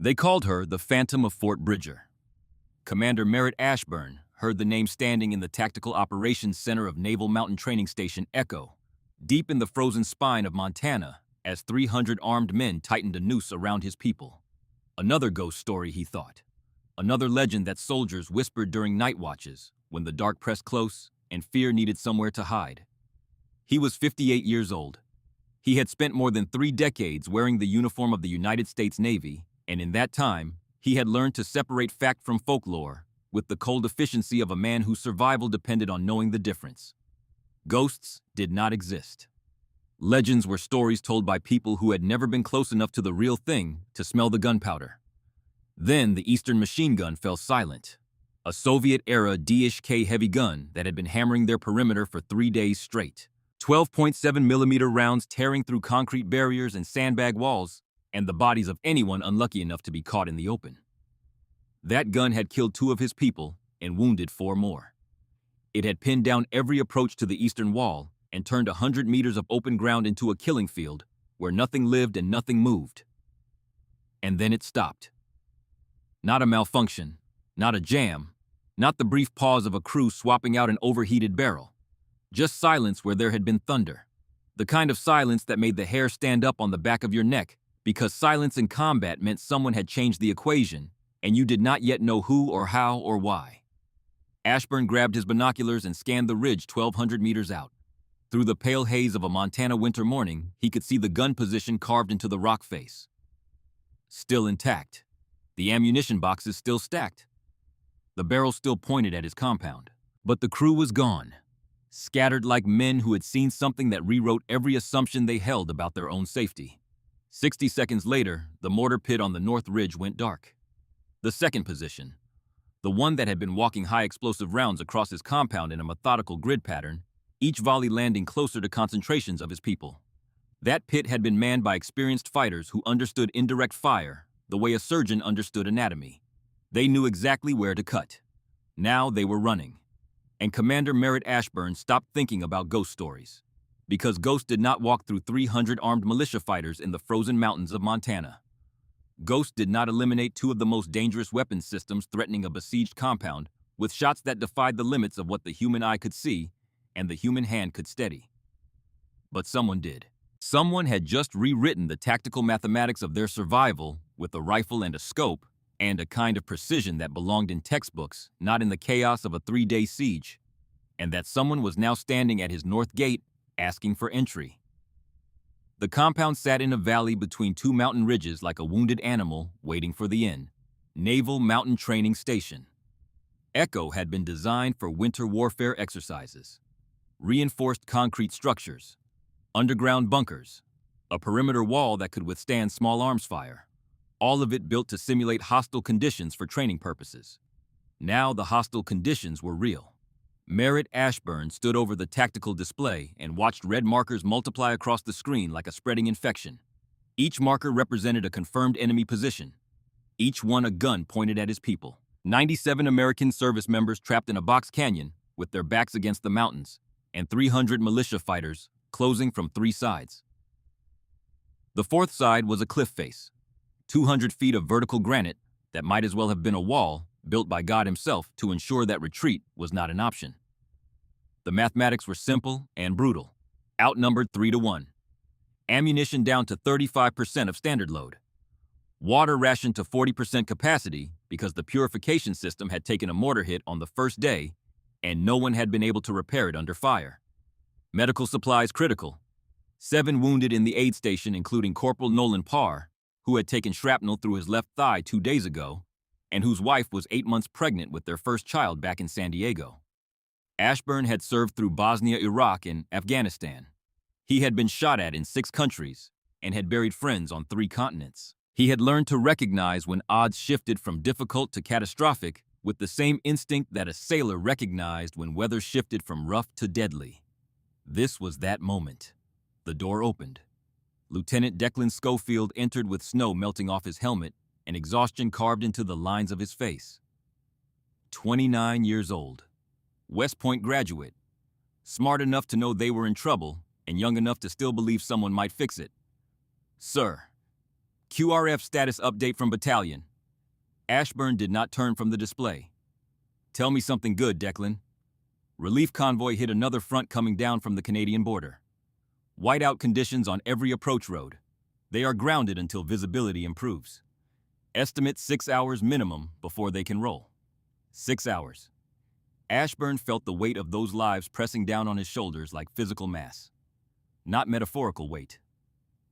They called her the Phantom of Fort Bridger. Commander Merritt Ashburn heard the name standing in the Tactical Operations Center of Naval Mountain Training Station Echo, deep in the frozen spine of Montana, as 300 armed men tightened a noose around his people. Another ghost story, he thought. Another legend that soldiers whispered during night watches, when the dark pressed close and fear needed somewhere to hide. He was 58 years old. He had spent more than 3 decades wearing the uniform of the United States Navy, and in that time, he had learned to separate fact from folklore with the cold efficiency of a man whose survival depended on knowing the difference. Ghosts did not exist. Legends were stories told by people who had never been close enough to the real thing to smell the gunpowder. Then the Eastern machine gun fell silent, a Soviet-era DSK heavy gun that had been hammering their perimeter for 3 days straight. 12.7mm rounds tearing through concrete barriers and sandbag walls, and the bodies of anyone unlucky enough to be caught in the open. That gun had killed 2 of his people and wounded 4 more. It had pinned down every approach to the eastern wall and turned 100 meters of open ground into a killing field where nothing lived and nothing moved. And then it stopped. Not a malfunction, not a jam, not the brief pause of a crew swapping out an overheated barrel. Just silence where there had been thunder. The kind of silence that made the hair stand up on the back of your neck, because silence in combat meant someone had changed the equation, and you did not yet know who or how or why. Ashburn grabbed his binoculars and scanned the ridge 1,200 meters out. Through the pale haze of a Montana winter morning, he could see the gun position carved into the rock face. Still intact. The ammunition boxes still stacked. The barrel still pointed at his compound. But the crew was gone, scattered like men who had seen something that rewrote every assumption they held about their own safety. 60 seconds later, the mortar pit on the north ridge went dark. The second position, the one that had been walking high-explosive rounds across his compound in a methodical grid pattern, each volley landing closer to concentrations of his people. That pit had been manned by experienced fighters who understood indirect fire the way a surgeon understood anatomy. They knew exactly where to cut. Now they were running. And Commander Merritt Ashburn stopped thinking about ghost stories. Because Ghost did not walk through 300 armed militia fighters in the frozen mountains of Montana. Ghost did not eliminate 2 of the most dangerous weapons systems threatening a besieged compound with shots that defied the limits of what the human eye could see and the human hand could steady. But someone did. Someone had just rewritten the tactical mathematics of their survival with a rifle and a scope and a kind of precision that belonged in textbooks, not in the chaos of a 3-day siege. And that someone was now standing at his north gate asking for entry. The compound sat in a valley between 2 mountain ridges like a wounded animal waiting for the end. Naval Mountain Training Station. Echo had been designed for winter warfare exercises. Reinforced concrete structures, underground bunkers, a perimeter wall that could withstand small arms fire. All of it built to simulate hostile conditions for training purposes. Now the hostile conditions were real. Merritt Ashburn stood over the tactical display and watched red markers multiply across the screen like a spreading infection. Each marker represented a confirmed enemy position. Each one a gun pointed at his people. 97 American service members trapped in a box canyon with their backs against the mountains, and 300 militia fighters closing from 3 sides. The 4th side was a cliff face, 200 feet of vertical granite that might as well have been a wall built by God himself to ensure that retreat was not an option. The mathematics were simple and brutal. Outnumbered 3-1. Ammunition down to 35% of standard load. Water rationed to 40% capacity because the purification system had taken a mortar hit on the first day and no one had been able to repair it under fire. Medical supplies critical. 7 wounded in the aid station, including Corporal Nolan Parr, who had taken shrapnel through his left thigh 2 days ago, and whose wife was 8 months pregnant with their first child back in San Diego. Ashburn had served through Bosnia, Iraq, and Afghanistan. He had been shot at in 6 countries and had buried friends on 3 continents. He had learned to recognize when odds shifted from difficult to catastrophic with the same instinct that a sailor recognized when weather shifted from rough to deadly. This was that moment. The door opened. Lieutenant Declan Schofield entered with snow melting off his helmet and exhaustion carved into the lines of his face. 29 years old. West Point graduate. Smart enough to know they were in trouble and young enough to still believe someone might fix it. "Sir, QRF status update from battalion. Ashburn did not turn from the display. Tell me something good, Declan. Relief convoy hit another front coming down from the Canadian border. Whiteout conditions on every approach road. They are grounded until visibility improves. Estimate 6 hours minimum before they can roll. 6 hours. Ashburn felt the weight of those lives pressing down on his shoulders like physical mass. Not metaphorical weight.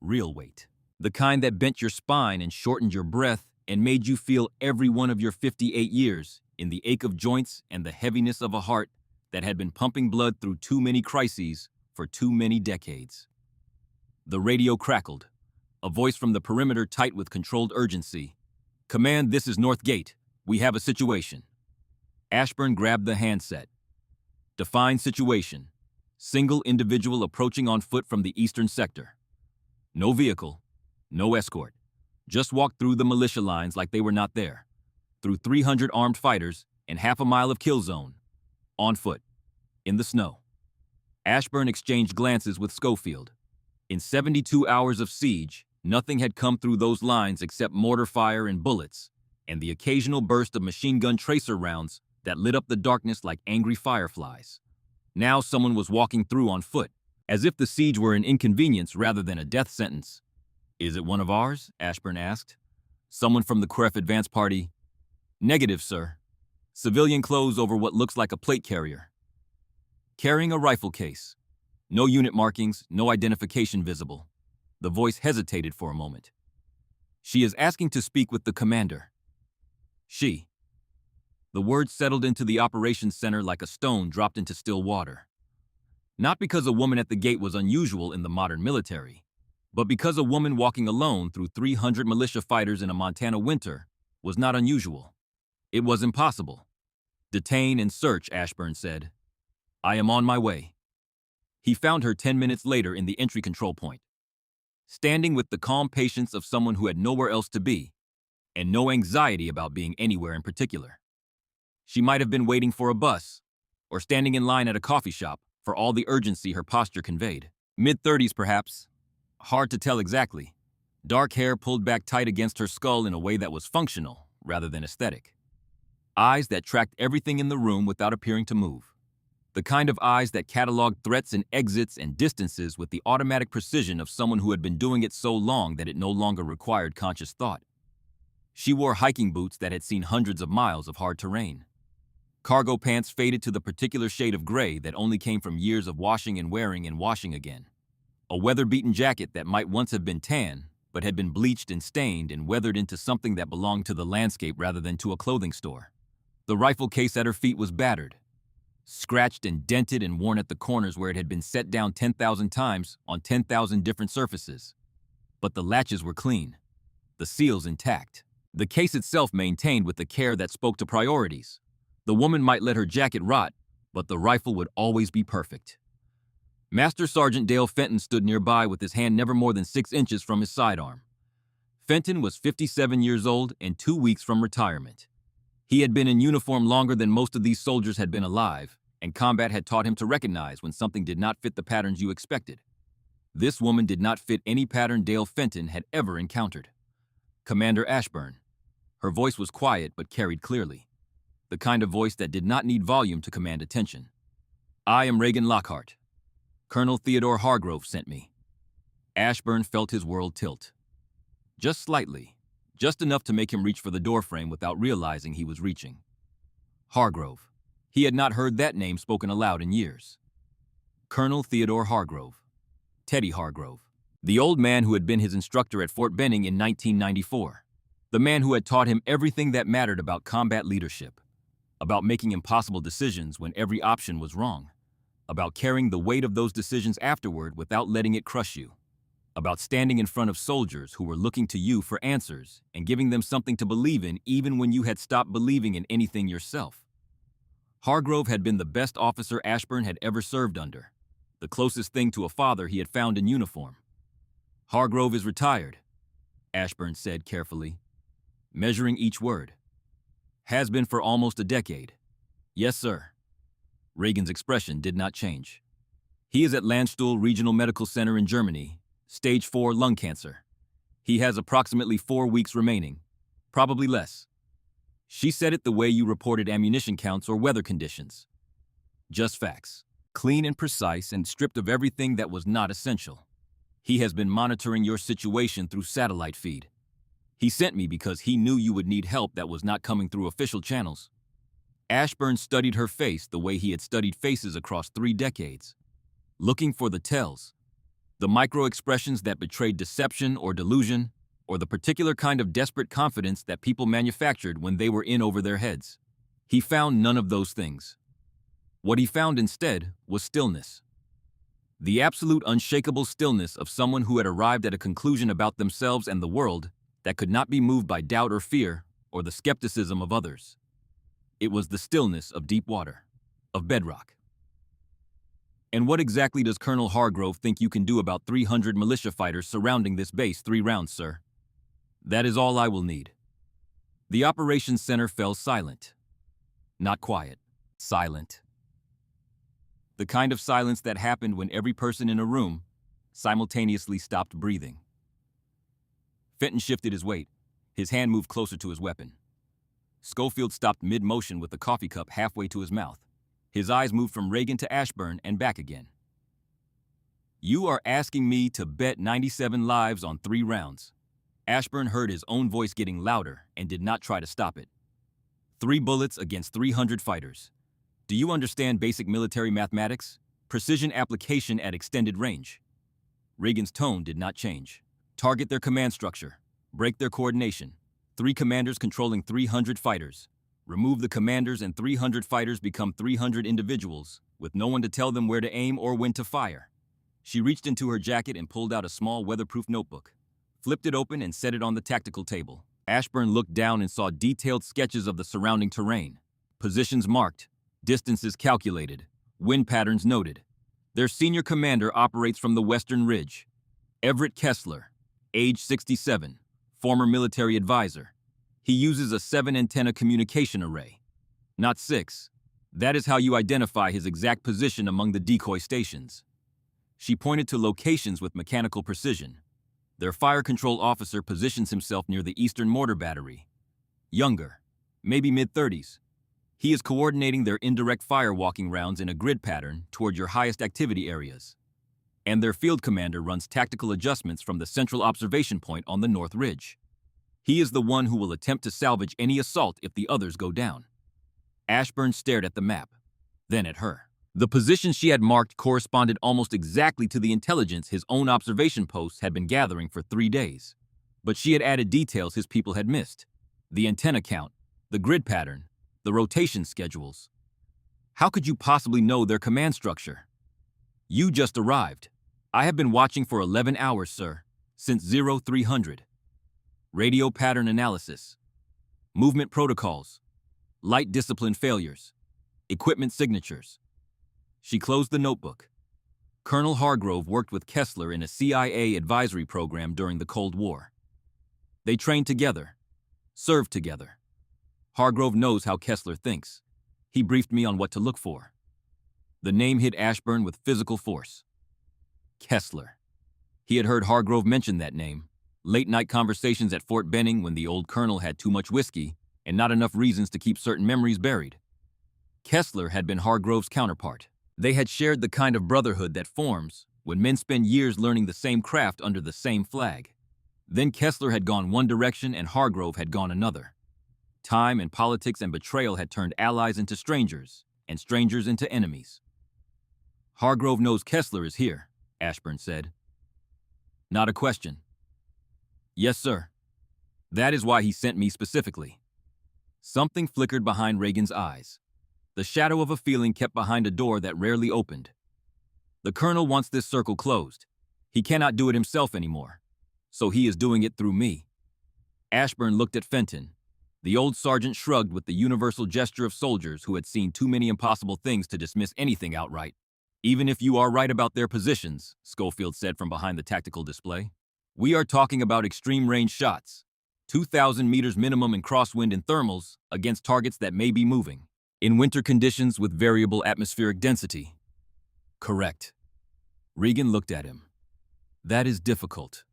Real weight. The kind that bent your spine and shortened your breath and made you feel every one of your 58 years in the ache of joints and the heaviness of a heart that had been pumping blood through too many crises for too many decades. The radio crackled. A voice from the perimeter tight with controlled urgency. Command, this is North Gate. We have a situation. Ashburn grabbed the handset. Define situation. Single individual approaching on foot from the eastern sector. No vehicle, no escort. Just walked through the militia lines like they were not there. Through 300 armed fighters and half a mile of kill zone. On foot. In the snow. Ashburn exchanged glances with Schofield. In 72 hours of siege, nothing had come through those lines except mortar fire and bullets, and the occasional burst of machine gun tracer rounds that lit up the darkness like angry fireflies. Now someone was walking through on foot, as if the siege were an inconvenience rather than a death sentence. Is it one of ours? Ashburn asked. Someone from the QRF advance party? Negative, sir. Civilian clothes over what looks like a plate carrier. Carrying a rifle case. No unit markings, no identification visible. The voice hesitated for a moment. She is asking to speak with the commander. She. The words settled into the operations center like a stone dropped into still water. Not because a woman at the gate was unusual in the modern military, but because a woman walking alone through 300 militia fighters in a Montana winter was not unusual. It was impossible. Detain and search, Ashburn said. I am on my way. He found her 10 minutes later in the entry control point, standing with the calm patience of someone who had nowhere else to be, and no anxiety about being anywhere in particular. She might have been waiting for a bus, or standing in line at a coffee shop, for all the urgency her posture conveyed. Mid-30s, perhaps. Hard to tell exactly. Dark hair pulled back tight against her skull in a way that was functional, rather than aesthetic. Eyes that tracked everything in the room without appearing to move. The kind of eyes that cataloged threats and exits and distances with the automatic precision of someone who had been doing it so long that it no longer required conscious thought. She wore hiking boots that had seen hundreds of miles of hard terrain. Cargo pants faded to the particular shade of gray that only came from years of washing and wearing and washing again. A weather-beaten jacket that might once have been tan, but had been bleached and stained and weathered into something that belonged to the landscape rather than to a clothing store. The rifle case at her feet was battered, scratched and dented and worn at the corners where it had been set down 10,000 times on 10,000 different surfaces. But the latches were clean, the seals intact, the case itself maintained with the care that spoke to priorities. The woman might let her jacket rot, but the rifle would always be perfect. Master Sergeant Dale Fenton stood nearby with his hand never more than 6 inches from his sidearm. Fenton was 57 years old and 2 weeks from retirement. He had been in uniform longer than most of these soldiers had been alive, and combat had taught him to recognize when something did not fit the patterns you expected. This woman did not fit any pattern Dale Fenton had ever encountered. Commander Ashburn. Her voice was quiet but carried clearly. The kind of voice that did not need volume to command attention. I am Reagan Lockhart. Colonel Theodore Hargrove sent me. Ashburn felt his world tilt. Just slightly, just enough to make him reach for the doorframe without realizing he was reaching. Hargrove. He had not heard that name spoken aloud in years. Colonel Theodore Hargrove. Teddy Hargrove. The old man who had been his instructor at Fort Benning in 1994. The man who had taught him everything that mattered about combat leadership. About making impossible decisions when every option was wrong. About carrying the weight of those decisions afterward without letting it crush you. About standing in front of soldiers who were looking to you for answers and giving them something to believe in even when you had stopped believing in anything yourself. Hargrove had been the best officer Ashburn had ever served under, the closest thing to a father he had found in uniform. Hargrove is retired, Ashburn said carefully, measuring each word. Has been for almost a decade. Yes, sir. Reagan's expression did not change. He is at Landstuhl Regional Medical Center in Germany, stage 4 lung cancer. He has approximately 4 weeks remaining, probably less. She said it the way you reported ammunition counts or weather conditions. Just facts. Clean and precise and stripped of everything that was not essential. He has been monitoring your situation through satellite feed. He sent me because he knew you would need help that was not coming through official channels. Ashburn studied her face the way he had studied faces across 3 decades, looking for the tells, the micro-expressions that betrayed deception or delusion, or the particular kind of desperate confidence that people manufactured when they were in over their heads. He found none of those things. What he found instead was stillness. The absolute unshakable stillness of someone who had arrived at a conclusion about themselves and the world that could not be moved by doubt or fear or the skepticism of others. It was the stillness of deep water, of bedrock. And what exactly does Colonel Hargrove think you can do about 300 militia fighters surrounding this base 3 rounds, sir? That is all I will need. The operations center fell silent. Not quiet, silent. The kind of silence that happened when every person in a room simultaneously stopped breathing. Fenton shifted his weight. His hand moved closer to his weapon. Schofield stopped mid-motion with the coffee cup halfway to his mouth. His eyes moved from Reagan to Ashburn and back again. You are asking me to bet 97 lives on 3 rounds. Ashburn heard his own voice getting louder and did not try to stop it. 3 bullets against 300 fighters. Do you understand basic military mathematics? Precision application at extended range. Reagan's tone did not change. Target their command structure. Break their coordination. 3 commanders controlling 300 fighters. Remove the commanders and 300 fighters become 300 individuals, with no one to tell them where to aim or when to fire. She reached into her jacket and pulled out a small weatherproof notebook, flipped it open and set it on the tactical table. Ashburn looked down and saw detailed sketches of the surrounding terrain. Positions marked, distances calculated, wind patterns noted. Their senior commander operates from the Western Ridge. Everett Kessler, age 67, former military advisor. He uses a 7-antenna communication array. Not 6. That is how you identify his exact position among the decoy stations. She pointed to locations with mechanical precision. Their fire control officer positions himself near the eastern mortar battery. Younger, maybe mid-30s. He is coordinating their indirect fire walking rounds in a grid pattern toward your highest activity areas. And their field commander runs tactical adjustments from the central observation point on the North Ridge. He is the one who will attempt to salvage any assault if the others go down. Ashburn stared at the map, then at her. The position she had marked corresponded almost exactly to the intelligence his own observation posts had been gathering for 3 days. But she had added details his people had missed. The antenna count, the grid pattern, the rotation schedules. How could you possibly know their command structure? You just arrived. I have been watching for 11 hours, sir, since 0300. Radio pattern analysis, movement protocols, light discipline failures, equipment signatures. She closed the notebook. Colonel Hargrove worked with Kessler in a CIA advisory program during the Cold War. They trained together, served together. Hargrove knows how Kessler thinks. He briefed me on what to look for. The name hit Ashburn with physical force. Kessler. He had heard Hargrove mention that name. Late-night conversations at Fort Benning when the old colonel had too much whiskey and not enough reasons to keep certain memories buried. Kessler had been Hargrove's counterpart. They had shared the kind of brotherhood that forms when men spend years learning the same craft under the same flag. Then Kessler had gone one direction and Hargrove had gone another. Time and politics and betrayal had turned allies into strangers and strangers into enemies. Hargrove knows Kessler is here, Ashburn said. Not a question. Yes, sir. That is why he sent me specifically. Something flickered behind Reagan's eyes. The shadow of a feeling kept behind a door that rarely opened. The colonel wants this circle closed. He cannot do it himself anymore, so he is doing it through me. Ashburn looked at Fenton. The old sergeant shrugged with the universal gesture of soldiers who had seen too many impossible things to dismiss anything outright. Even if you are right about their positions, Schofield said from behind the tactical display, we are talking about extreme-range shots, 2,000 meters minimum in crosswind and thermals against targets that may be moving, in winter conditions with variable atmospheric density. Correct. Regan looked at him. That is difficult,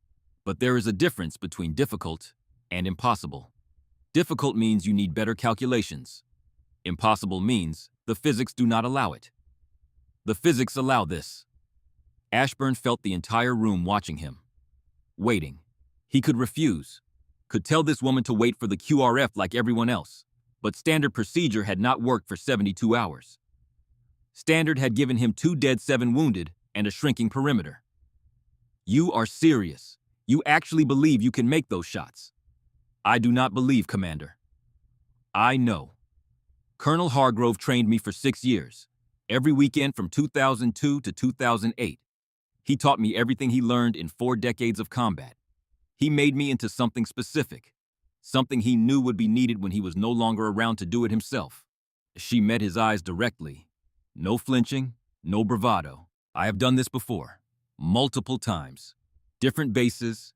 But there is a difference between difficult and impossible. Difficult means you need better calculations. Impossible means the physics do not allow it. The physics allow this. Ashburn felt the entire room watching him. Waiting. He could refuse. Could tell this woman to wait for the QRF like everyone else. But standard procedure had not worked for 72 hours. Standard had given him 2 dead, 7 wounded, and a shrinking perimeter. You are serious. You actually believe you can make those shots? I do not believe, Commander. I know. Colonel Hargrove trained me for 6 years, every weekend from 2002 to 2008. He taught me everything he learned in 4 decades of combat. He made me into something specific, something he knew would be needed when he was no longer around to do it himself. She met his eyes directly. No flinching, no bravado. I have done this before, multiple times. Different bases,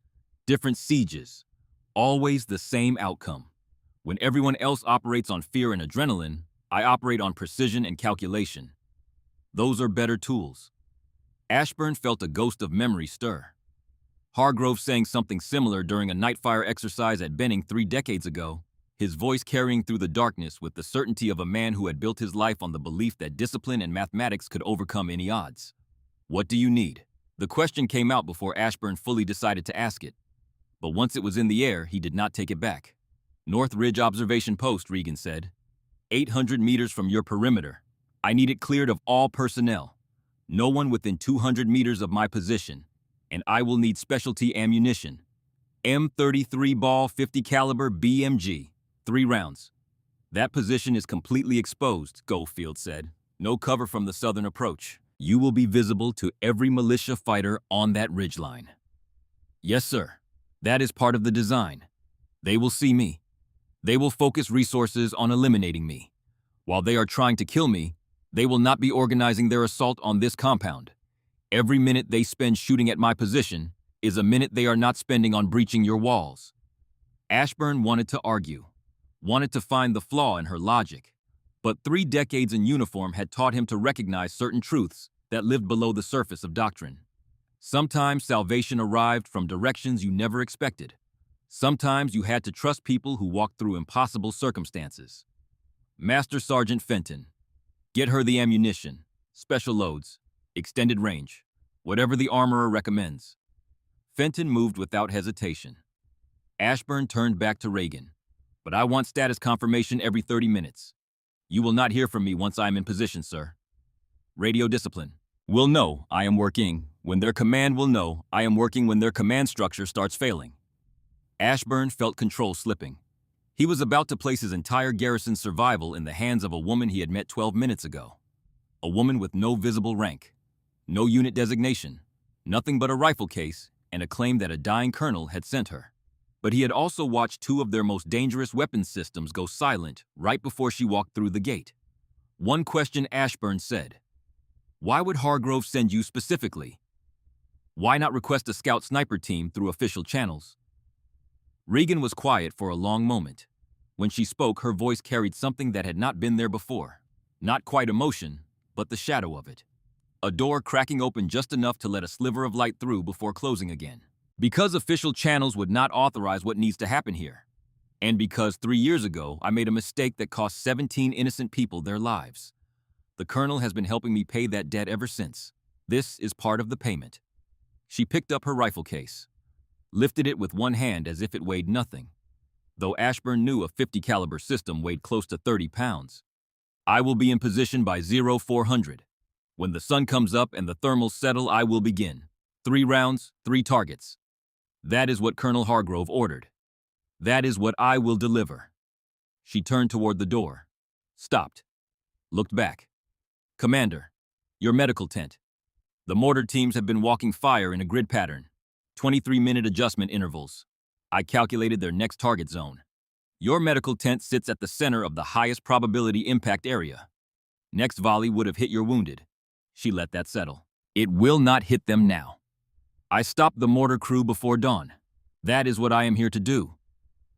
different sieges, always the same outcome. When everyone else operates on fear and adrenaline, I operate on precision and calculation. Those are better tools. Ashburn felt a ghost of memory stir. Hargrove saying something similar during a nightfire exercise at Benning 3 decades ago, his voice carrying through the darkness with the certainty of a man who had built his life on the belief that discipline and mathematics could overcome any odds. What do you need? The question came out before Ashburn fully decided to ask it. But once it was in the air, he did not take it back. North Ridge Observation Post, Regan said. 800 meters from your perimeter. I need it cleared of all personnel. No one within 200 meters of my position. And I will need specialty ammunition. M33 ball 50 caliber BMG. 3 rounds. That position is completely exposed, Goldfield said. No cover from the southern approach. You will be visible to every militia fighter on that ridgeline. Yes, sir. That is part of the design. They will see me. They will focus resources on eliminating me. While they are trying to kill me, they will not be organizing their assault on this compound. Every minute they spend shooting at my position is a minute they are not spending on breaching your walls. Ashburn wanted to argue, wanted to find the flaw in her logic, but 3 decades in uniform had taught him to recognize certain truths that lived below the surface of doctrine. Sometimes salvation arrived from directions you never expected. Sometimes you had to trust people who walked through impossible circumstances. Master Sergeant Fenton, get her the ammunition, special loads, extended range, whatever the armorer recommends. Fenton moved without hesitation. Ashburn turned back to Reagan. But I want status confirmation every 30 minutes. You will not hear from me once I am in position, sir. Radio discipline. Will know I am working when their command will know I am working when their command structure starts failing. Ashburn felt control slipping. He was about to place his entire garrison's survival in the hands of a woman he had met 12 minutes ago. A woman with no visible rank, no unit designation, nothing but a rifle case and a claim that a dying colonel had sent her. But he had also watched 2 of their most dangerous weapons systems go silent right before she walked through the gate. One question Ashburn said, "Why would Hargrove send you specifically? Why not request a scout sniper team through official channels?" Regan was quiet for a long moment. When she spoke, her voice carried something that had not been there before. Not quite emotion, but the shadow of it. A door cracking open just enough to let a sliver of light through before closing again. Because official channels would not authorize what needs to happen here. And because 3 years ago, I made a mistake that cost 17 innocent people their lives. The colonel has been helping me pay that debt ever since. This is part of the payment. She picked up her rifle case, lifted it with one hand as if it weighed nothing, though Ashburn knew a 50 caliber system weighed close to 30 pounds. I will be in position by 0400. When the sun comes up and the thermals settle, I will begin. 3 rounds, 3 targets. That is what Colonel Hargrove ordered. That is what I will deliver. She turned toward the door, stopped, looked back. Commander, your medical tent. The mortar teams have been walking fire in a grid pattern, 23-minute adjustment intervals. I calculated their next target zone. Your medical tent sits at the center of the highest probability impact area. Next volley would have hit your wounded. She let that settle. It will not hit them now. I stopped the mortar crew before dawn. That is what I am here to do.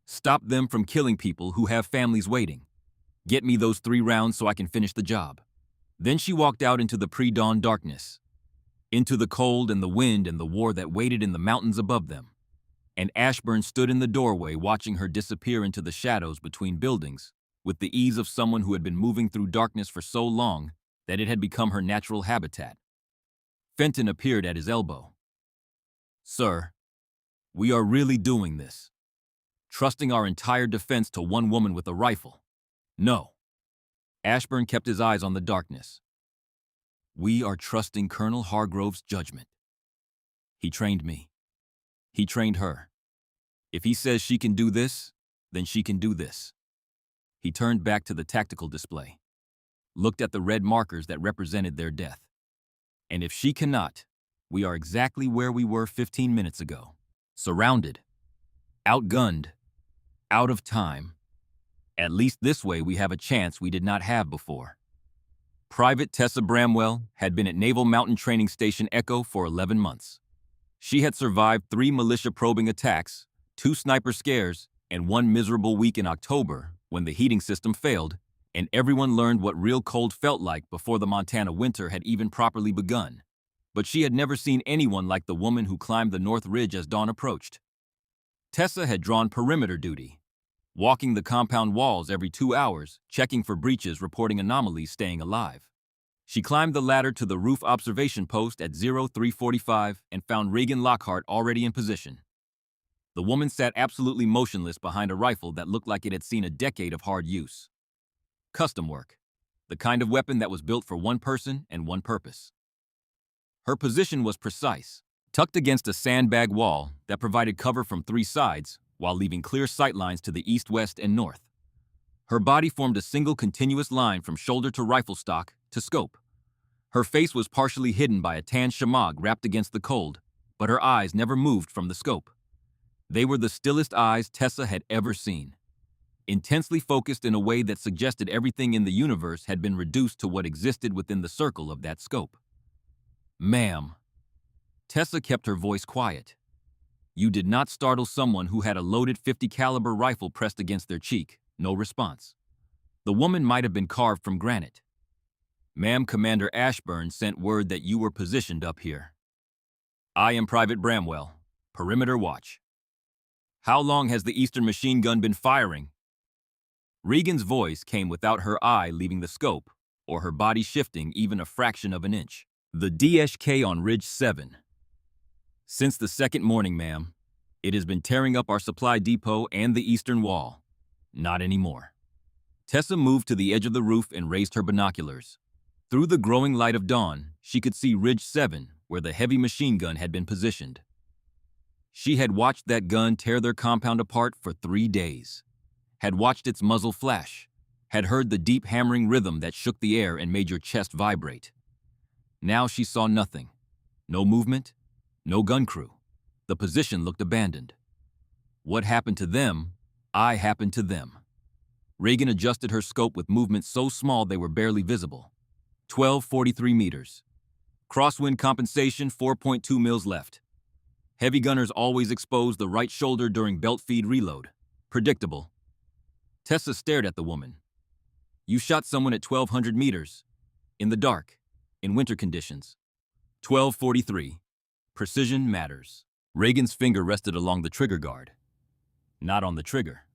Stop them from killing people who have families waiting. Get me those 3 rounds so I can finish the job. Then she walked out into the pre-dawn darkness, into the cold and the wind and the war that waited in the mountains above them. and Ashburn stood in the doorway watching her disappear into the shadows between buildings, with the ease of someone who had been moving through darkness for so long that it had become her natural habitat. Fenton appeared at his elbow. "Sir, we are really doing this. Trusting our entire defense to one woman with a rifle? No." Ashburn kept his eyes on the darkness. "We are trusting Colonel Hargrove's judgment. He trained me. He trained her. If he says she can do this, then she can do this." He turned back to the tactical display, looked at the red markers that represented their death. "And if she cannot, we are exactly where we were 15 minutes ago. Surrounded, outgunned, out of time. At least this way we have a chance we did not have before." Private Tessa Bramwell had been at Naval Mountain Training Station Echo for 11 months. She had survived 3 militia probing attacks, 2 sniper scares, and 1 miserable week in October when the heating system failed, and everyone learned what real cold felt like before the Montana winter had even properly begun. But she had never seen anyone like the woman who climbed the North Ridge as dawn approached. Tessa had drawn perimeter duty, walking the compound walls every 2 hours, checking for breaches, reporting anomalies, staying alive. She climbed the ladder to the roof observation post at 0345 and found Regan Lockhart already in position. The woman sat absolutely motionless behind a rifle that looked like it had seen a decade of hard use. Custom work, the kind of weapon that was built for one person and one purpose. Her position was precise, tucked against a sandbag wall that provided cover from 3 sides while leaving clear sightlines to the east, west, and north. Her body formed a single continuous line from shoulder to rifle stock to scope. Her face was partially hidden by a tan shamag wrapped against the cold, but her eyes never moved from the scope. They were the stillest eyes Tessa had ever seen, intensely focused in a way that suggested everything in the universe had been reduced to what existed within the circle of that scope. "Ma'am." Tessa kept her voice quiet. "You did not startle someone who had a loaded .50 caliber rifle pressed against their cheek." No response. The woman might have been carved from granite. "Ma'am, Commander Ashburn sent word that you were positioned up here. I am Private Bramwell, Perimeter Watch. How long has the Eastern machine gun been firing?" Regan's voice came without her eye leaving the scope, or her body shifting even a fraction of an inch. "The DSK on Ridge 7. Since the 2nd morning, ma'am. It has been tearing up our supply depot and the eastern wall. Not anymore." Tessa moved to the edge of the roof and raised her binoculars. Through the growing light of dawn, she could see Ridge 7, where the heavy machine gun had been positioned. She had watched that gun tear their compound apart for 3 days, had watched its muzzle flash, had heard the deep hammering rhythm that shook the air and made your chest vibrate. Now she saw nothing. No movement, no gun crew. The position looked abandoned. What happened to them, I happened to them. Regan adjusted her scope with movements so small they were barely visible. 1243 meters. Crosswind compensation, 4.2 mils left. Heavy gunners always expose the right shoulder during belt feed reload. Predictable. Tessa stared at the woman. "You shot someone at 1200 meters. In the dark. In winter conditions. 1243. Precision matters." Regan's finger rested along the trigger guard. Not on the trigger.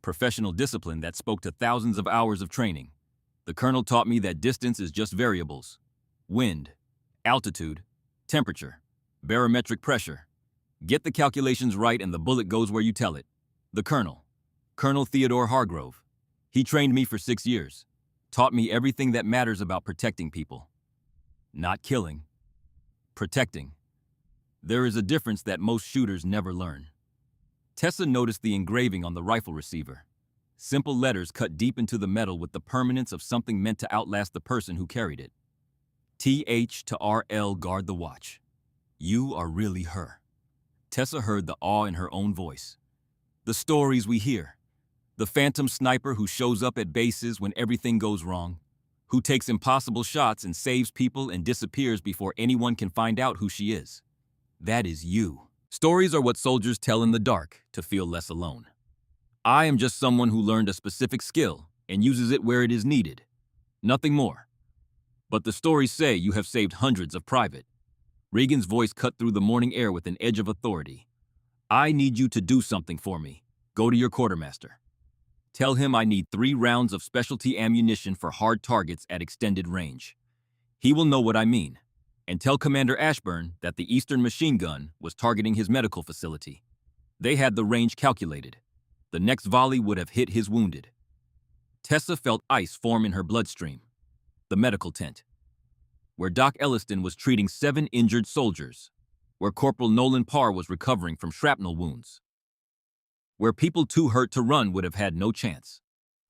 Professional discipline that spoke to thousands of hours of training. "The colonel taught me that distance is just variables. Wind, altitude, temperature, barometric pressure. Get the calculations right and the bullet goes where you tell it. The colonel, Colonel Theodore Hargrove. He trained me for 6 years. Taught me everything that matters about protecting people. Not killing. Protecting. There is a difference that most shooters never learn." Tessa noticed the engraving on the rifle receiver. Simple letters cut deep into the metal with the permanence of something meant to outlast the person who carried it. "TH to RL guard the watch. You are really her." Tessa heard the awe in her own voice. The stories we hear. The phantom sniper who shows up at bases when everything goes wrong, who takes impossible shots and saves people and disappears before anyone can find out who she is. That is you. Stories are what soldiers tell in the dark to feel less alone. I am just someone who learned a specific skill and uses it where it is needed. Nothing more. But the stories say you have saved hundreds of private. Regan's voice cut through the morning air with an edge of authority. I need you to do something for me. Go to your quartermaster. Tell him I need 3 rounds of specialty ammunition for hard targets at extended range. He will know what I mean. And tell Commander Ashburn that the Eastern machine gun was targeting his medical facility. They had the range calculated. The next volley would have hit his wounded. Tessa felt ice form in her bloodstream. The medical tent, where Doc Elliston was treating 7 injured soldiers, where Corporal Nolan Parr was recovering from shrapnel wounds, where people too hurt to run would have had no chance.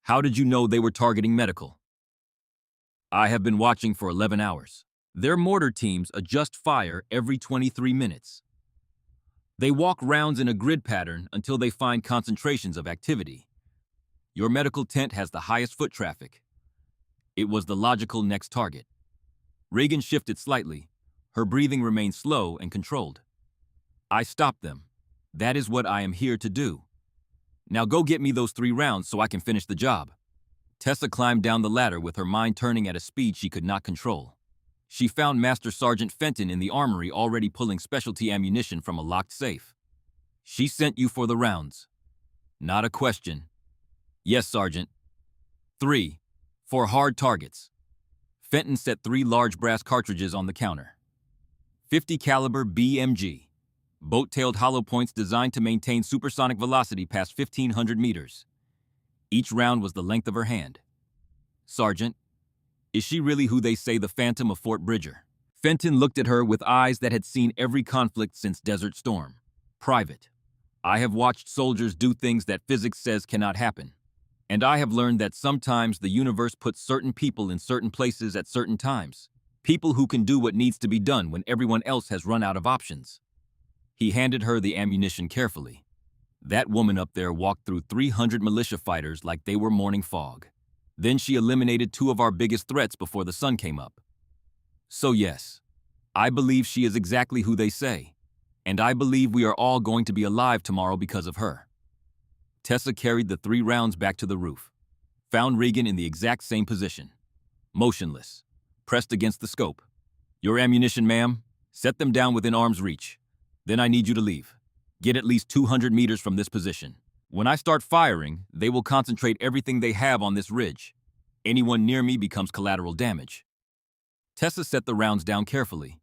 How did you know they were targeting medical? I have been watching for 11 hours. Their mortar teams adjust fire every 23 minutes. They walk rounds in a grid pattern until they find concentrations of activity. Your medical tent has the highest foot traffic. It was the logical next target. Reagan shifted slightly. Her breathing remained slow and controlled. I stopped them. That is what I am here to do. Now go get me those 3 rounds so I can finish the job. Tessa climbed down the ladder with her mind turning at a speed she could not control. She found Master Sergeant Fenton in the armory already pulling specialty ammunition from a locked safe. She sent you for the rounds. Not a question. Yes, Sergeant. 3. For hard targets. Fenton set 3 large brass cartridges on the counter. 50 caliber BMG. Boat-tailed hollow points designed to maintain supersonic velocity past 1,500 meters. Each round was the length of her hand. Sergeant, is she really who they say the Phantom of Fort Bridger? Fenton looked at her with eyes that had seen every conflict since Desert Storm. Private, I have watched soldiers do things that physics says cannot happen. And I have learned that sometimes the universe puts certain people in certain places at certain times. People who can do what needs to be done when everyone else has run out of options. He handed her the ammunition carefully. That woman up there walked through 300 militia fighters like they were morning fog. Then she eliminated 2 of our biggest threats before the sun came up. So yes, I believe she is exactly who they say. And I believe we are all going to be alive tomorrow because of her. Tessa carried the 3 rounds back to the roof. Found Regan in the exact same position. Motionless. Pressed against the scope. Your ammunition, ma'am. Set them down within arm's reach. Then I need you to leave. Get at least 200 meters from this position. When I start firing, they will concentrate everything they have on this ridge. Anyone near me becomes collateral damage. Tessa set the rounds down carefully.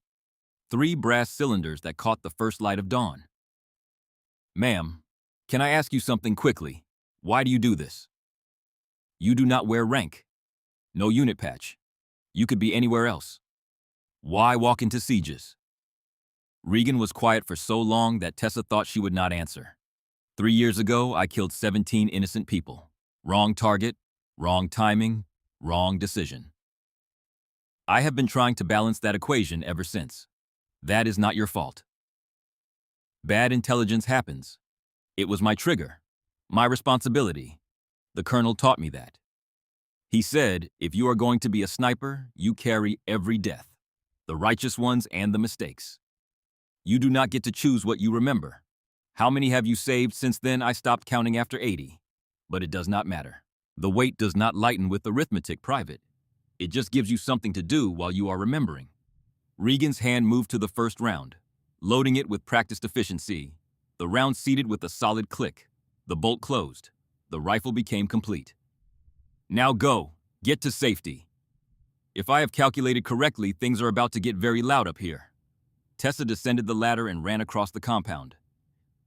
3 brass cylinders that caught the first light of dawn. Ma'am, can I ask you something quickly? Why do you do this? You do not wear rank. No unit patch. You could be anywhere else. Why walk into sieges? Regan was quiet for so long that Tessa thought she would not answer. 3 years ago, I killed 17 innocent people. Wrong target, wrong timing, wrong decision. I have been trying to balance that equation ever since. That is not your fault. Bad intelligence happens. It was my trigger, my responsibility. The colonel taught me that. He said, if you are going to be a sniper, you carry every death, the righteous ones and the mistakes. You do not get to choose what you remember. How many have you saved since then? I stopped counting after 80. But it does not matter. The weight does not lighten with arithmetic, Private. It just gives you something to do while you are remembering. Regan's hand moved to the first round, loading it with practiced efficiency. The round seated with a solid click. The bolt closed. The rifle became complete. Now go. Get to safety. If I have calculated correctly, things are about to get very loud up here. Tessa descended the ladder and ran across the compound.